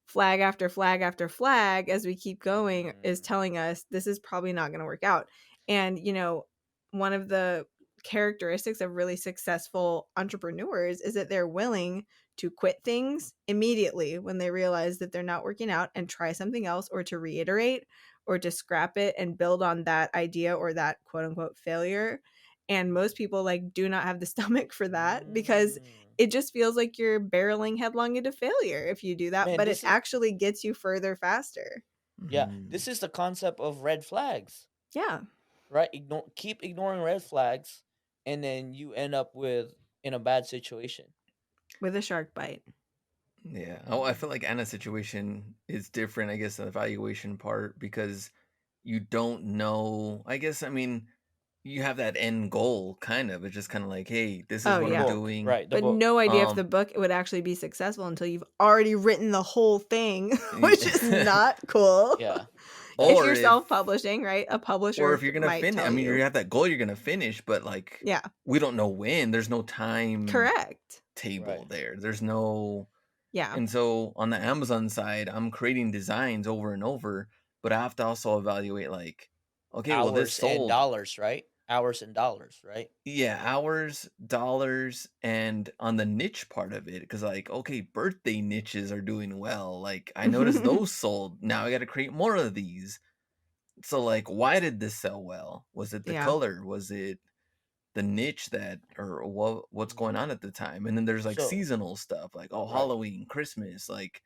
flag after flag after flag as we keep going is Mm, telling us this is probably not going to work out. And you know, one of the characteristics of really successful entrepreneurs is that they're willing to quit things immediately when they realize that they're not working out and try something else, or to reiterate or to scrap it and build on that idea or that quote unquote failure. And most people like do not have the stomach for that because mm. it just feels like you're barreling headlong into failure if you do that, Man, but it this is actually gets you further faster. yeah, Mhm. this is the concept of red flags, Yeah, right? Keep ignoring red flags, and then you end up with in a bad situation. with a shark bite. Yeah. Oh, I feel like Anna's situation is different, I guess, the evaluation part, because you don't know. I guess, I mean, you have that end goal kind of. It's just kind of like, hey, this is Oh, The what I'm yeah. book, doing. right? The But book. no idea if the Um, book would actually be successful until you've already written the whole thing, which is y- not cool. Yeah, If that's or you're if self-publishing, right? A or publisher if you're gonna might finish, tell I mean, you you. have that goal you're gonna finish, but like Yeah, we don't know when. There's no time correct. table right. there. There's no, Yeah. and so on the Amazon side, I'm creating designs over and over, but I have to also evaluate like, okay, well this Hours and sold. dollars, right? Hours and dollars, right? Yeah, hours, dollars, and on the niche part of it, because like, okay, birthday niches are doing well. Like, I noticed those sold. Now I got to create more of these. So, like, why did this sell well? Was it the Yeah. color? Was it the niche that, or what's going Hmm. on at the time? And then there's like So, seasonal stuff, like oh, right. Halloween, Christmas. Like,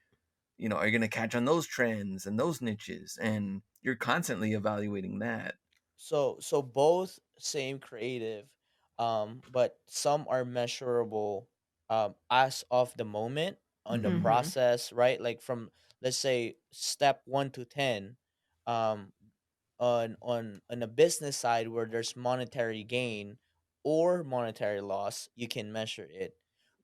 are you gonna catch on those trends and those niches? And you're constantly evaluating that. So both same creative, but some are measurable as of the moment on the Hmm. Mm-hmm. process, right? Like from, let's say, step 1 to 10, um on a business side where there's monetary gain or monetary loss, you can measure it.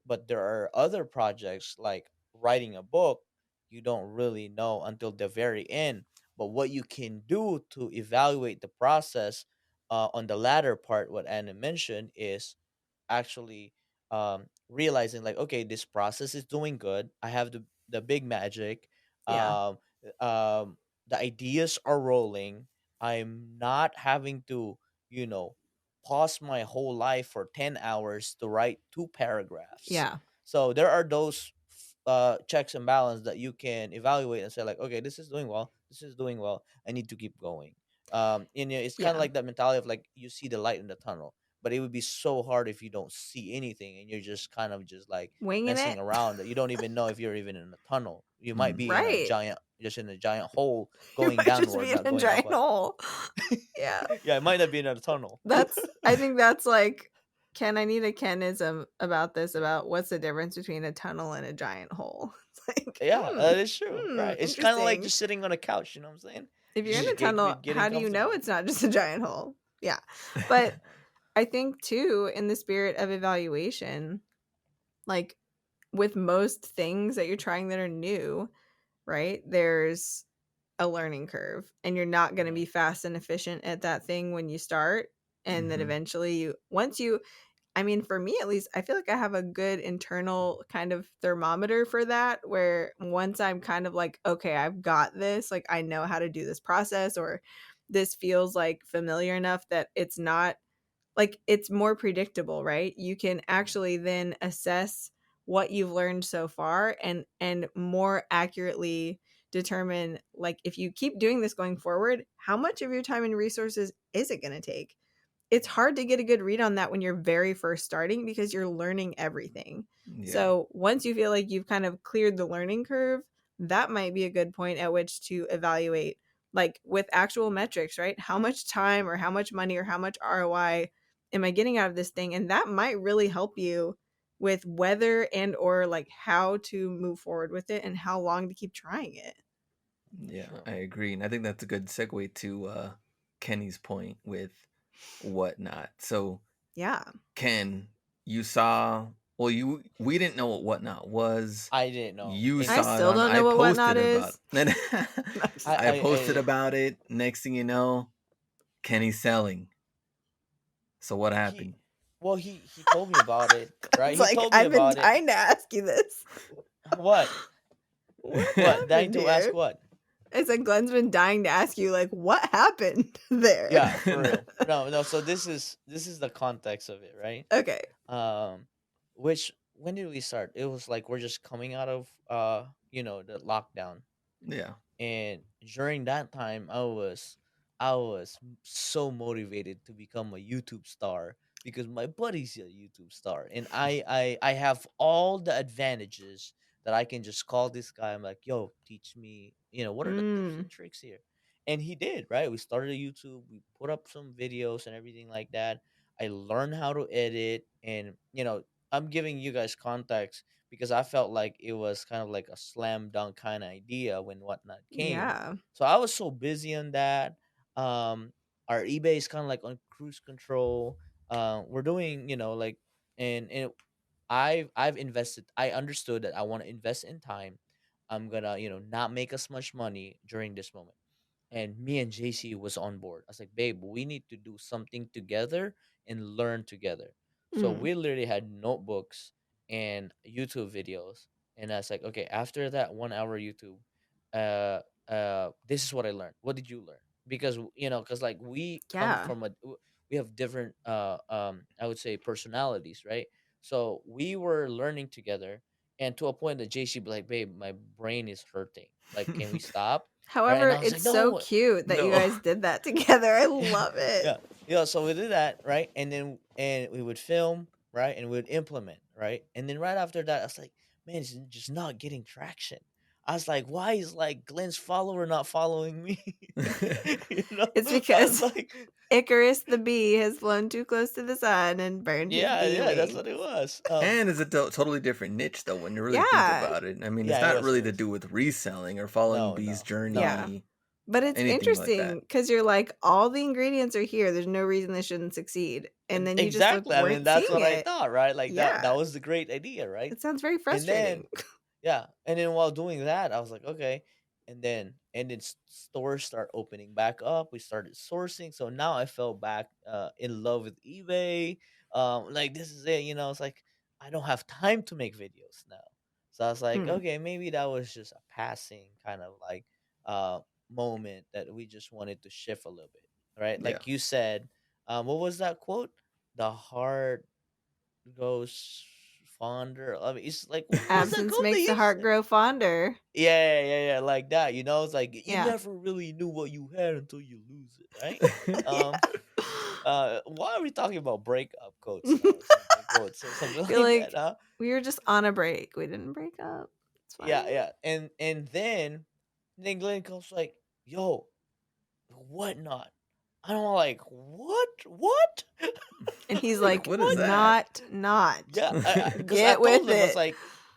But there are other projects like writing a book, you don't really know until the very end. But what you can do to evaluate the process, on the latter part, what Anna mentioned, is actually realizing like, okay, this process is doing good. I have the big magic. Yeah. Um, um, the ideas are rolling. I'm not having to, you know, pause my whole life for 10 hours to write 2 paragraphs. Yeah. So there are those checks and balance that you can evaluate and say like, okay, this is doing well. This is doing well. I need to keep going. And it's kind of Yeah. like that mentality of like you see the light in the tunnel, but it would be so hard if you don't see anything and you're just kind of just like Winging messing it. around that you don't even know if you're even in a tunnel. You might Mm. be in a Right. giant, just in a giant hole You going might just downward, be in not a going giant upward. hole. Yeah. Yeah, it might not be in a tunnel. I think that's like, Ken, I need a Kenism about this, about what's the difference between a tunnel and a giant hole. It's like, Yeah, that is true. Right. It's kind of like interesting. just sitting on a couch. You know what I'm saying? If you're in Just a tunnel, getting how do you know comfortable. it's not just a giant hole? Yeah. But I think too, in the spirit of evaluation, like with most things that you're trying that are new, right? There's a learning curve, and you're not going to Mhm. be fast and efficient at that thing when you start. And then Hmm. eventually, I mean, for me at least, I feel like I have a good internal kind of thermometer for that, where once I'm kind of like, okay, I've got this, like I know how to do this process, or this feels like familiar enough that it's not like, it's more predictable, right? You can actually then assess what you've learned so far, and more accurately determine, like, if you keep doing this going forward, how much of your time and resources is it going to take? It's hard to get a good read on that when you're very first starting, because you're learning everything. Yeah. So once you feel like you've kind of cleared the learning curve, that might be a good point at which to evaluate, like with actual metrics, right? How much time or how much money or how much ROI am I getting out of this thing? And that might really help you with whether and or like how to move forward with it and how long to keep trying it. That's Yeah, true. I agree. And I think that's a good segue to Kenny's point with whatnot. So, Yeah. Ken, you saw, well, we didn't know what whatnot was. I didn't know You I saw it still anything. on, don't I know what whatnot posted about is. then I'm just I kidding. I I, posted I about it. Next thing you know, Kenny's selling. So what he happened? well, he told me about it, right? It's He like, told me I've been about it. dying to ask you this. What? What What? Dying happened to ask here? what? I said Glenn's been dying to ask you, like, what happened there? Yeah, for real. No, no. So this is the context of it, right? Okay. Um, which, when did we start? It was like we're just coming out of the lockdown, Yeah. and during that time I was so motivated to become a YouTube star because my buddy's a YouTube star, and I have all the advantages that I can just call this guy. I'm like, yo, teach me, what are the tips Mm. and tricks here? And he did, right? We started a YouTube, we put up some videos and everything like that. I learned how to edit, and I'm giving you guys context because I felt like it was kind of like a slam dunk kind of idea when whatnot came. Yeah. So I was so busy on that. Um, our eBay is kind of like on cruise control. We're doing, like, and I've invested. I understood that I want to invest in time. I'm gonna, not make as much money during this moment. And me and JC was on board. I was like, babe, we need to do something together and learn together. So Mm. we literally had notebooks and YouTube videos. And I was like, okay, after that 1 hour YouTube, this is what I learned. What did you learn? Because because like we come Yeah. from we have different I would say personalities, right? So we were learning together, and to a point that JC be like, babe, my brain is hurting. Like, can we stop? Right? And However, I was like, it's so no, cute that you No. guys did that together. I yeah, love it. yeah, yeah. So we did that, right? And we would film, right, and we would implement, right, and then right after that, I was like, man, it's just not getting traction. I was like, why is like Glenn's follower not following me? It's I was because like, Icarus the bee has flown too close to the sun and burned his yeah, bee yeah, that's wings. what it was. And it's a totally different niche, though, when you really think Yeah. about it. I mean, it's Yeah, it not was, really it to was. do with reselling or following No, Bee's no, no, Yeah. journey, But it's anything like that. interesting because you're like, all the ingredients are here. There's no reason this shouldn't succeed. And then you just exactly. I mean, weren't that's seeing what I it. thought, right? Like that Yeah. was the great idea, right? It sounds very And then frustrating. yeah, and then while doing that, I was like, okay, and then stores start opening back up. We started sourcing, so now I fell back in love with eBay. Like this is it, it's like I don't have time to make videos now. So I was like, Mm, okay, maybe that was just a passing kind of like uh moment that we just wanted to shift a little bit, right? Yeah. Like you said, what was that quote? The heart goes fonder. I mean, it's like, what was that Absence quote that makes the you heart said? grow fonder. Yeah, yeah, yeah, like that. It's like you Yeah. never really knew what you had until you lose it, right? Yeah. Um, why are we talking about breakup quotes now or something? Quotes or something You're like that, like, huh? we were just on a break. We didn't break up. It's Yeah, fine. yeah, and then Glenn comes like, "Yo, whatnot?" And I'm like, "What? And he's Like like, What is what?" that? not. Yeah, because I Get told with them I was it. like,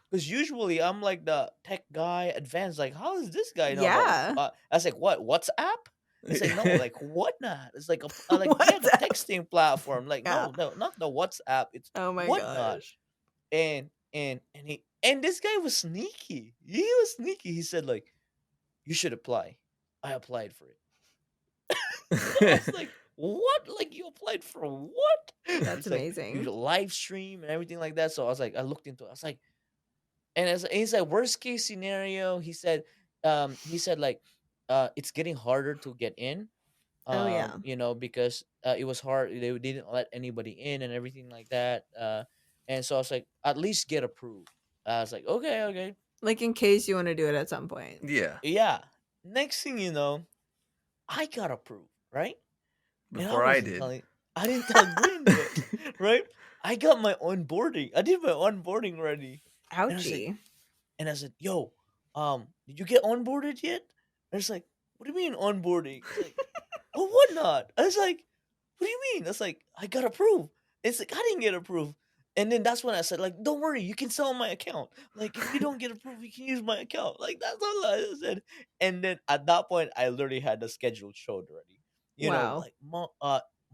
because usually I'm like the tech guy, advanced. Like, how does this guy know about? Yeah. I was like, what? WhatsApp? It's like no, like whatnot. It's like like yeah, What's the up? texting platform. Like Yeah. no, not the WhatsApp. It's Oh my whatnot. gosh. And this guy was sneaky. He was sneaky. He said like, you should apply. I applied for it. I was like, what? Like you applied for what? That's It's like you amazing. live stream and everything like that. So I was like, I looked into it. I was like, and he said worst case scenario, he said like, it's getting harder to get in, Oh yeah. because it was hard. They didn't let anybody in and everything like that. And so I was like, at least get approved. I was like, okay, okay, Like in case you want to do it at some point. Yeah. yeah. Next thing you know, I got approved, right? And Before I did. I didn't tell Glenn yet, right? I got my onboarding. I did my onboarding ready. And I was like, Ouchie. and I said, yo, did you get onboarded yet? And it's like, what do you mean onboarding? It's like, oh, what not? I was like, what do you mean? It's like, I got approved. It's like, I didn't get approved. And then that's when I said, like, don't worry, you can sell my account. Like, if you don't get approved, you can use my account. Like, that's all I said. And then at that point, I literally had the schedule showed already. Wow. Like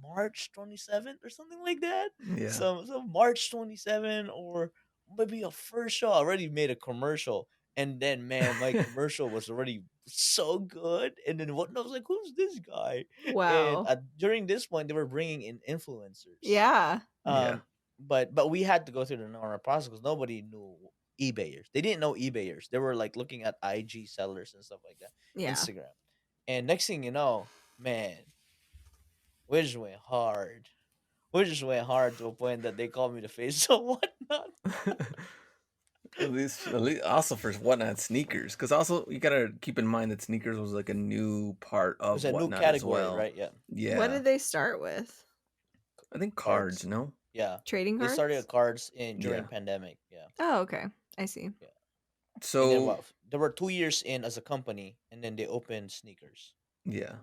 March 27th or something like that. Yeah. So March 27 or maybe a first show. I already made a commercial. And then, man, my commercial was already so good. And then I was like, who's this guy? And Wow. during this point, they were bringing in influencers. Yeah. Yeah. But we had to go through the normal process because nobody knew eBayers. They didn't know eBayers. They were like looking at IG sellers and stuff like that, Yeah. Instagram. And next thing you know, man, we just went hard. We just went hard to a point that they called me the face of whatnot. At least also for whatnot sneakers, because also you gotta keep in mind that sneakers was like a new part It was of a new whatnot as category, well. right? Yeah. What Yeah, did they start with? I think Cards. cards. No, Yeah. Trading They cards? started cards during yeah. pandemic. Yeah. Oh, okay. I see. Yeah. And then So there were 2 years in as a company, and then they opened sneakers. yeah.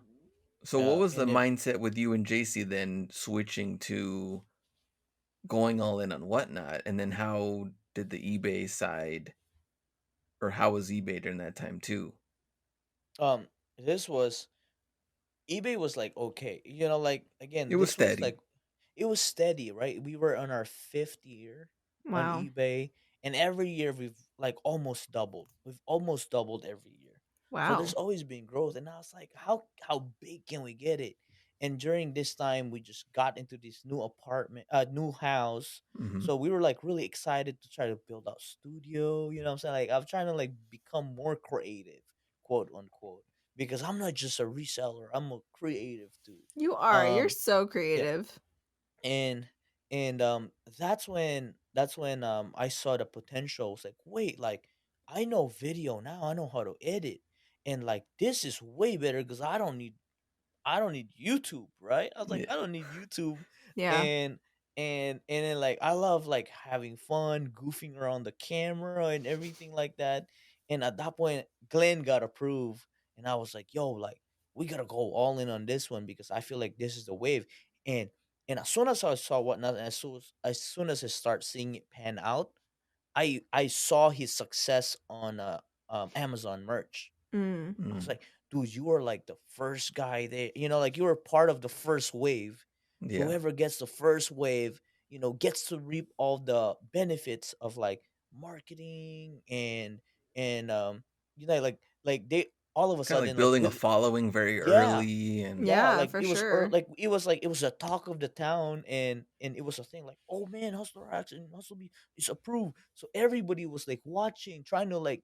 So what was the And then mindset with you and JC then switching to going all in on whatnot, and then how did the eBay side, or how was eBay during that time too? this was eBay was like okay, like It again, was this was steady. like it was steady, right? We were on our fifth year on Wow. eBay, and every year we've like almost doubled. We've almost doubled every year. So there's Wow. always been growth, and I was like, how big can we get it? And during this time, we just got into this new apartment, new house. Hmm. So we were like really excited to try to build out studio. You know what I'm saying? Like I'm trying to like become more creative, quote unquote, because I'm not just a reseller. I'm a creative too. You are. You're Um, so yeah, creative. and that's when I saw the potential. It's like, wait, like I know video now. I know how to edit, and like this is way better because I don't need YouTube, right? I was like, Yeah. I don't need YouTube, Yeah. and and then like I love like having fun, goofing around the camera and everything like that. And at that point, Glenn got approved, and I was like, yo, like we gotta go all in on this one because I feel like this is the wave. And and as soon as I saw whatnot, and as soon as I start seeing it pan out, I saw his success on Amazon merch. Mm. I was Mm. like, dude, you are like the first guy there. Like you were part of the first wave. Yeah. Whoever gets the first wave, gets to reap all the benefits of like marketing and like they all of a Kind of like sudden like building a really. following very Yeah, early and yeah, Yeah, like for it was sure. like it was a talk of the town, and it was a thing like, oh man, Hustler X and Hustle B is approved. So everybody was like watching, trying to like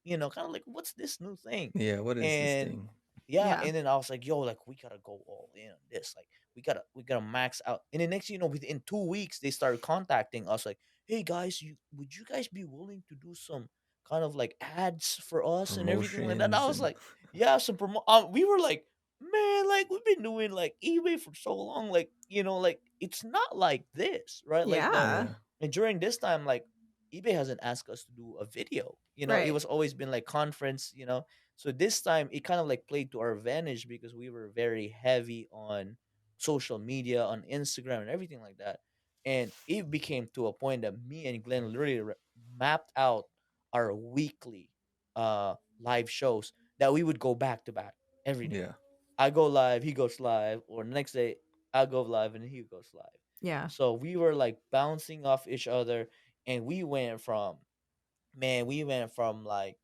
kind of like, what's this new thing? yeah, what is this And thing? yeah, Yeah. and then I was like, yo, like we gotta go all in on this. Like we gotta max out. And the next, within 2 weeks, they started contacting us like, hey guys, would you guys be willing to do some kind of like ads for us and everything like that? And I Promotions was and like, yeah, some promo. We were like, man, like we've been doing like eBay for so long, like like it's not like this, right? Like the Yeah. yeah. and during this time, like eBay hasn't asked us to do a video. It Right. was always been like conference. So this time it kind of like played to our advantage because we were very heavy on social media, on Instagram and everything like that. And it became to a point that me and Glenn literally mapped out our weekly live shows that we would go back to back every day. Yeah. I go live, he goes live, or next day I go live and he goes live. Yeah. So we were like bouncing off each other, and we went from like,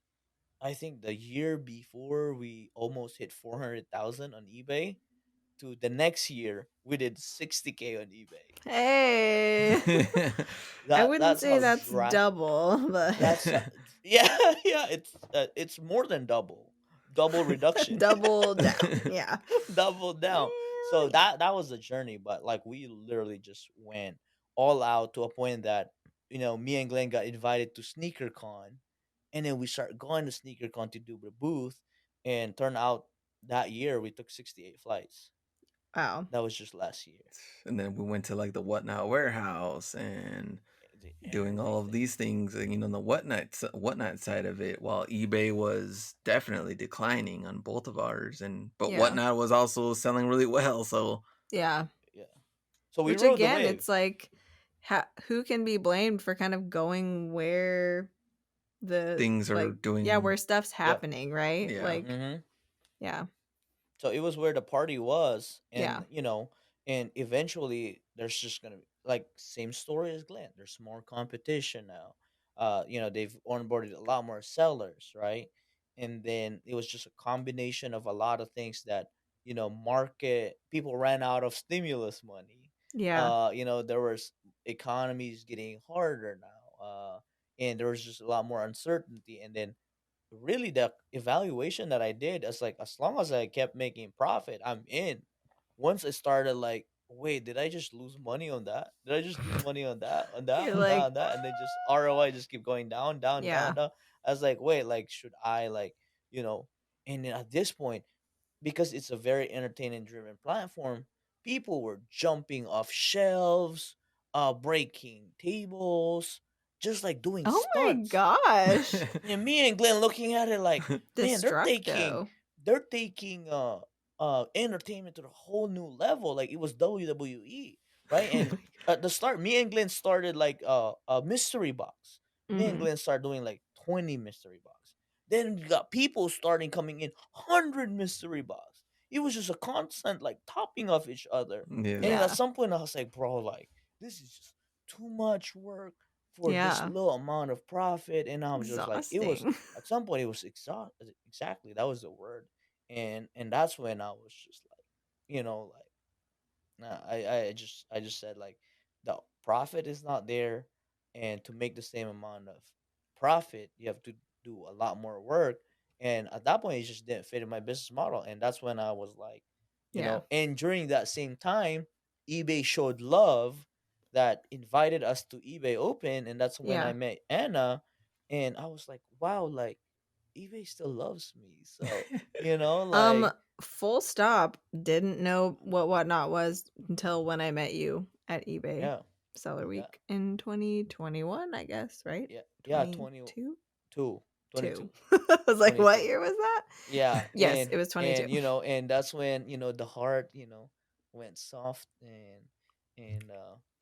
I think the year before we almost hit 400,000 on eBay, to the next year we did 60K on eBay. Hey. I That wouldn't that's say how that's double, but that's yeah, yeah, it's more than double reduction. double down. Yeah. Double down. So Yeah. that was the journey, but like we literally just went all out to a point that me and Glenn got invited to SneakerCon, and then we started going to SneakerCon to do the booth, and turned out that year we took 68 flights. Wow. That was just last year. And then we went to like the Whatnot warehouse and doing all of Everything. these things, on the whatnot side of it, while eBay was definitely declining on both of ours, and but Yeah. Whatnot was also selling really well. So Yeah. Yeah. So we Which rode the again, wave. it's like who can be blamed for kind of going where the things are where doing, stuff's Yeah. happening, right? yeah, Like, hmm yeah. So it was where the party was, Yeah. and eventually there's just gonna be like same story as Glenn. There's more competition now. They've onboarded a lot more sellers, right? And then it was just a combination of a lot of things that market people ran out of stimulus money. Yeah. There was economies getting harder now, and there was just a lot more uncertainty. And then really the evaluation that I did is like, as long as I kept making profit, I'm in. Once I started like, wait, did I just lose money on that? Did I just lose money on that, on that, You're on that, like, on that? And then just ROI just keep going down, down, down, yeah. down. I was like, wait, like should I like, you know? And then at this point, because it's a very entertainment driven platform, people were jumping off shelves, breaking tables, just like doing Oh my stunts. gosh. And me and Glenn looking at it like, man, they're taking Destructo. they're taking entertainment to the whole new level. Like it was WWE, right? Oh And my at the start, me and Glenn started like a mystery box. Me and Mm-hmm. Glenn started doing like 20 mystery box. Then you got people starting coming in 100 mystery box. it was just a constant like topping of each other. And Yeah. then at Yeah. some point I was like, bro, like this is just too much work for this Yeah. little amount of profit. And I was just like, it was Exhausting. at some point it was exactly, that was the word. And that's when I was just like, like, nah, I just said like the profit is not there, and to make the same amount of profit, you have to do a lot more work. And at that point, it just didn't fit in my business model, and that's when I was like, Yeah. And during that same time, eBay showed love that invited us to eBay Open, and that's when I Yeah. met Anna, and I was like, wow, like eBay still loves me. So Um, like full stop. Didn't know what whatnot was until when I met you at eBay yeah, Seller yeah, Week in 2021, I guess, right? yeah, 22? 22. 2. I was like, what 22. year was that? Yeah, Yes, it was 22. and that's when the heart went soft and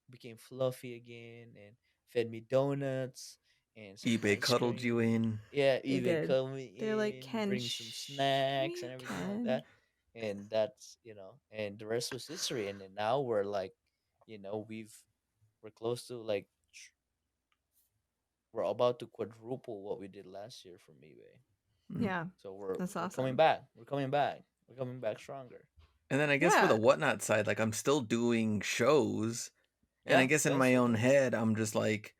became fluffy again, and fed me donuts and some eBay ice cuddled you cream. in. Yeah, They even did. call me They're like, in, Ken, bring some shh, snacks and you everything like can. that, and that's and the rest was history. And then now we're like, we're close to like we're about to quadruple what we did last year from eBay. Mm. Yeah, So we're that's we're coming awesome. back. We're coming back. We're coming back stronger. And then I guess for Yeah, the whatnot side, like I'm still doing shows, and I Yeah, guess in Glenn my still own does. head, I'm just like,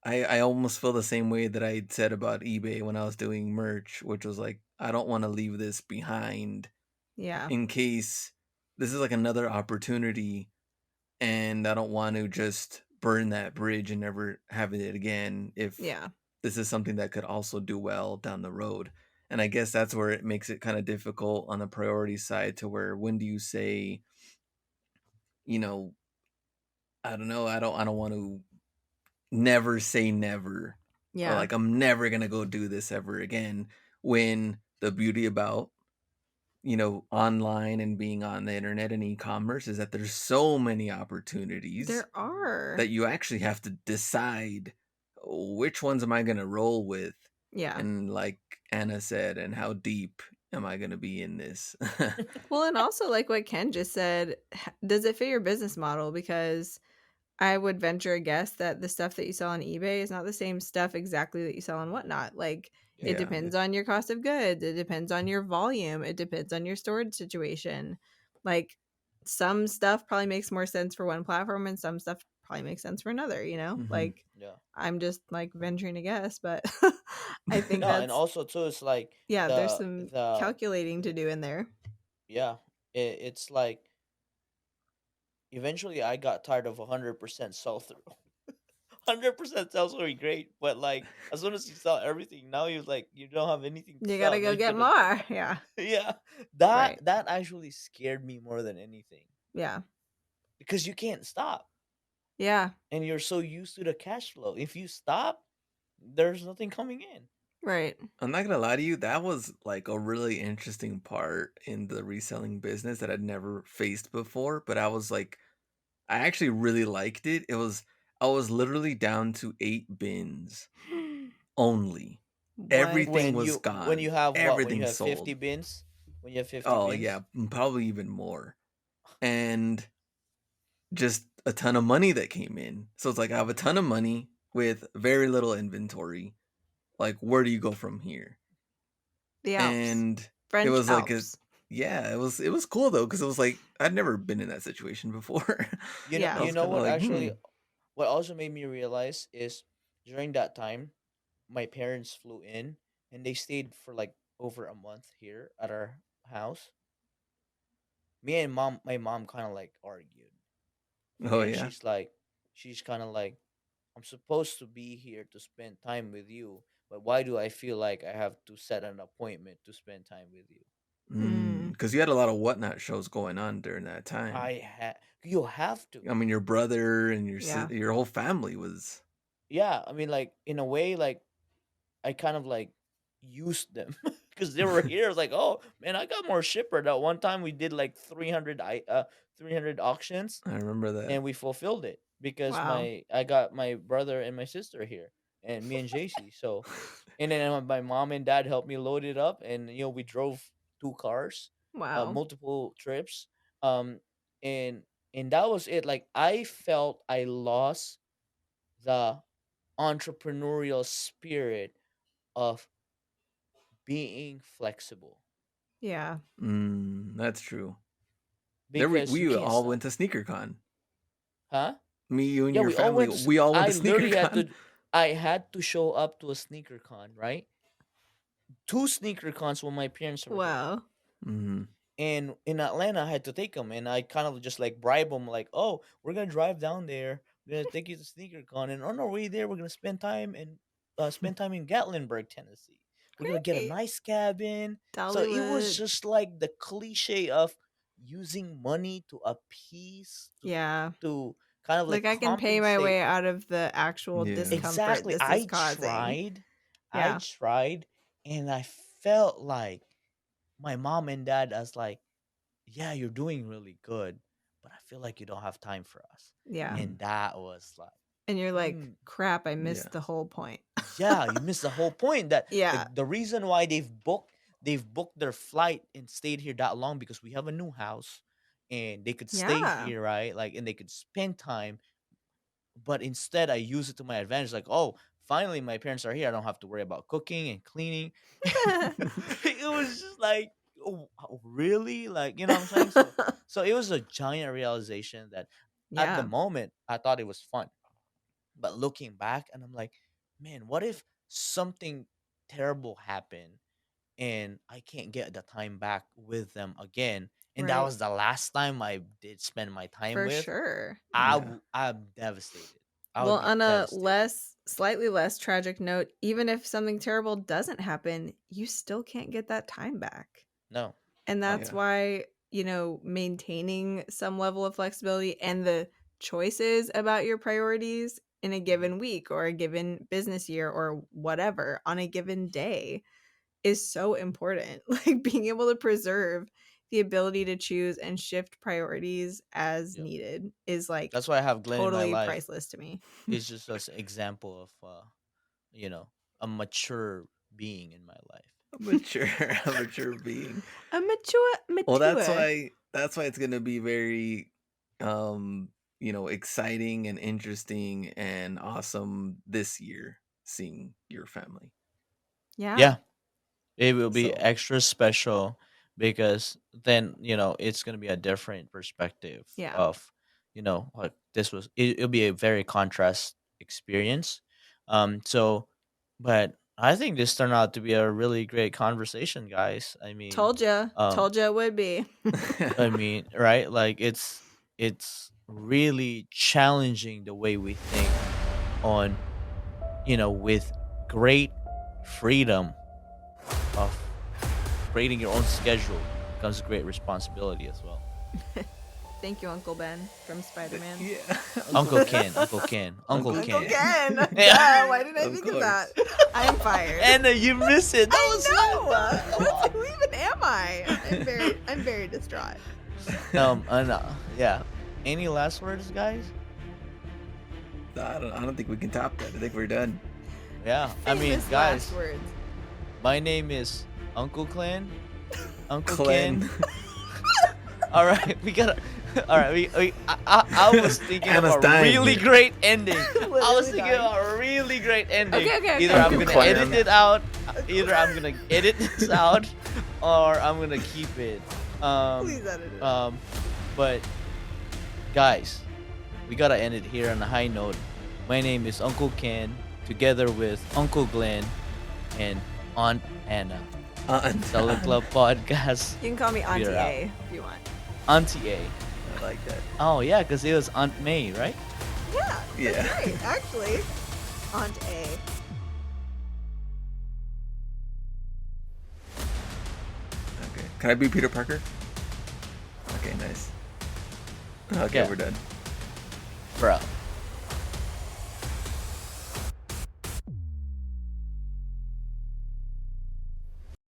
I almost feel the same way that I said about eBay when I was doing merch, which was like, I don't want to leave this behind yeah, in case this is like another opportunity, and I don't want to just burn that bridge and never have it again if yeah, this is something that could also do well down the road. And I guess that's where it makes it kind of difficult on the priority side, to where when do you say, you know, I don't know, I don't want to never say never, or yeah. like I'm never going to go do this ever again, when the beauty about online and being on the internet and e-commerce is that there's so many opportunities There are. that you actually have to decide, which ones am I going to roll with, Yeah. and like Anna said, and how deep am I going to be in this. Well, and also like what Ken just said, does it fit your business model? Because I would venture a guess that the stuff that you sell on eBay is not the same stuff exactly that you sell on whatnot. Like it Yeah. depends on your cost of goods, it depends on your volume, it depends on your storage situation. Like some stuff probably makes more sense for one platform and some stuff probably makes sense for another, you know? Hmm. Like Yeah. I'm just like venturing a guess, but I think No, and that's also too, it's like yeah, there's the some the calculating to do in there. yeah, it's like eventually I got tired of 100% sell through. 100% sell through is great, but like as soon as you sell everything, now you're like you don't have anything to You sell. gotta Now go you get gotta do more. Yeah. yeah. That Right. that actually scared me more than anything Yeah. because you can't stop, Yeah. and you're so used to the cash flow. If you stop, there's nothing coming in. Right. I'm not gonna lie to you, that was like a really interesting part in the reselling business that I'd never faced before, but I was like, I actually really liked it. I was literally down to 8 bins only. What? Everything When was you gone. have what? When you Everything have 50 sold. bins? When you have 50 Oh bins? yeah, probably even more. And just a ton of money that came in. So it's like I have a ton of money with very little inventory. Like, where do you go from here? The Alps. And it French was like Alps. yeah, it was cool though, because it was like I'd never been in that situation before. You know, I Yeah. you was know kind of what like, actually what also made me realize is during that time my parents flew in and they stayed for like over a month here at our house. Me and my mom kind of like argued, oh and yeah. she's kind of like, I'm supposed to be here to spend time with you, but why do I feel like I have to set an appointment to spend time with you? Mm. Because you had a lot of whatnot shows going on during that time. You have to. I mean, your brother and Yeah. your whole family was. Yeah, I mean, like in a way, like I kind of like used them because they were here. I was like, oh man, I got more shipper. That one time we did like 300 auctions, I remember that. and we fulfilled it because Wow. I got my brother and my sister here, and me and JC. So, and then my mom and dad helped me load it up, and we drove 2 cars, Wow. multiple trips. Um, and that was it. Like I felt I lost the entrepreneurial spirit of being flexible Yeah. That's true. There because you we can't all stop, went to SneakerCon. huh? Me, you, and Yeah, your we all family. went. We all went I to literally had SneakerCon. to. I had to show up to a sneaker con, right? Two sneaker cons when my parents were here. Wow. Mm. And in Atlanta, I had to take them, and I kind of just like bribe them, like, "Oh, we're gonna drive down there. We're gonna take you to SneakerCon, and on our way there, we're gonna spend time in Gatlinburg, Tennessee. We're gonna get a Great. nice cabin." So it was Dollywood. just like the cliche of using money to appease, Yeah. to kind of like Like I can pay my compensate. way out of the actual Yeah. discomfort Exactly. this is causing. I Yeah. tried, and I felt like my mom and dad as like, yeah, you're doing really good, but I feel like you don't have time for us. Yeah. Mm. And that was like, And you're like, mm, crap, I Yeah. missed the whole point. yeah, you missed the whole point. That Yeah. the reason why they've booked their flight and stayed here that long because we have a new house and they could stay Yeah. here, right? Like, and they could spend time. But instead, I use it to my advantage. Like, oh, finally, my parents are here. I don't have to worry about cooking and cleaning. It was just like, oh, really? Like, you know what I'm saying? So it was a giant realization that at the Yeah. moment I thought it was fun, but looking back, and I'm like, man, what if something terrible happened and I can't get the time back with them again? And that Right. was the last time I did spend my time For with. sure. Yeah. I'm devastated. I would Well, be on a devastated. slightly less tragic note, even if something terrible doesn't happen, you still can't get that time back. No, And no. that's Yeah. why, maintaining some level of flexibility and the choices about your priorities in a given week or a given business year or whatever on a given day is so important. Like being able to preserve the ability to choose and shift priorities as Yep. needed is like That's why I have Glenn in my totally life. priceless to me. It's just an example of you know, a mature being in my life. A mature, a mature being. A mature. Well, that's why it's gonna be very, exciting and interesting and awesome this year seeing your family. Yeah. Yeah, it will be So extra special because then, it's going to be a different perspective Yeah. of, like it'll be a very contrast experience. So, but I think this turned out to be a really great conversation, guys. Told ya. Um, Told ya it would be. right? Like it's really challenging the way we think on, with great freedom of creating your own schedule comes great responsibility as well. Thank you, Uncle Ben from Spider-Man. yeah, Uncle Ken, Uncle Ken, Uncle Uncle Ken. Ken. Yeah. Duh, why didn't I Of think of that? I'm fired. And you miss it. That was I know. Who even am I? I'm very distraught. yeah. Any last words, guys? I don't think we can top that. I think we're done. Yeah. Famous Guys, last words. my name is Uncle Glen. Uncle Glen. Ken. All right, we gotta. All right, I was thinking of Anna's a dying really here. great ending. I was Literally thinking dying. of a really great ending. Okay. Either I'm Uncle gonna Clan. edit it out, either I'm gonna edit this out, or I'm gonna keep it. Please edit it. But guys, we gotta end it here on a high note. My name is Uncle Ken, together with Uncle Glenn and Aunt Anna. Dollar Club Podcast. You can call me Auntie We're out. A if you want. Auntie A. I like that. Oh yeah, because it was Aunt May, right? Yeah. Yeah. That's right, actually. Aunt A. Okay. Can I be Peter Parker? Okay, nice. Okay, Yeah. we're done. We're out.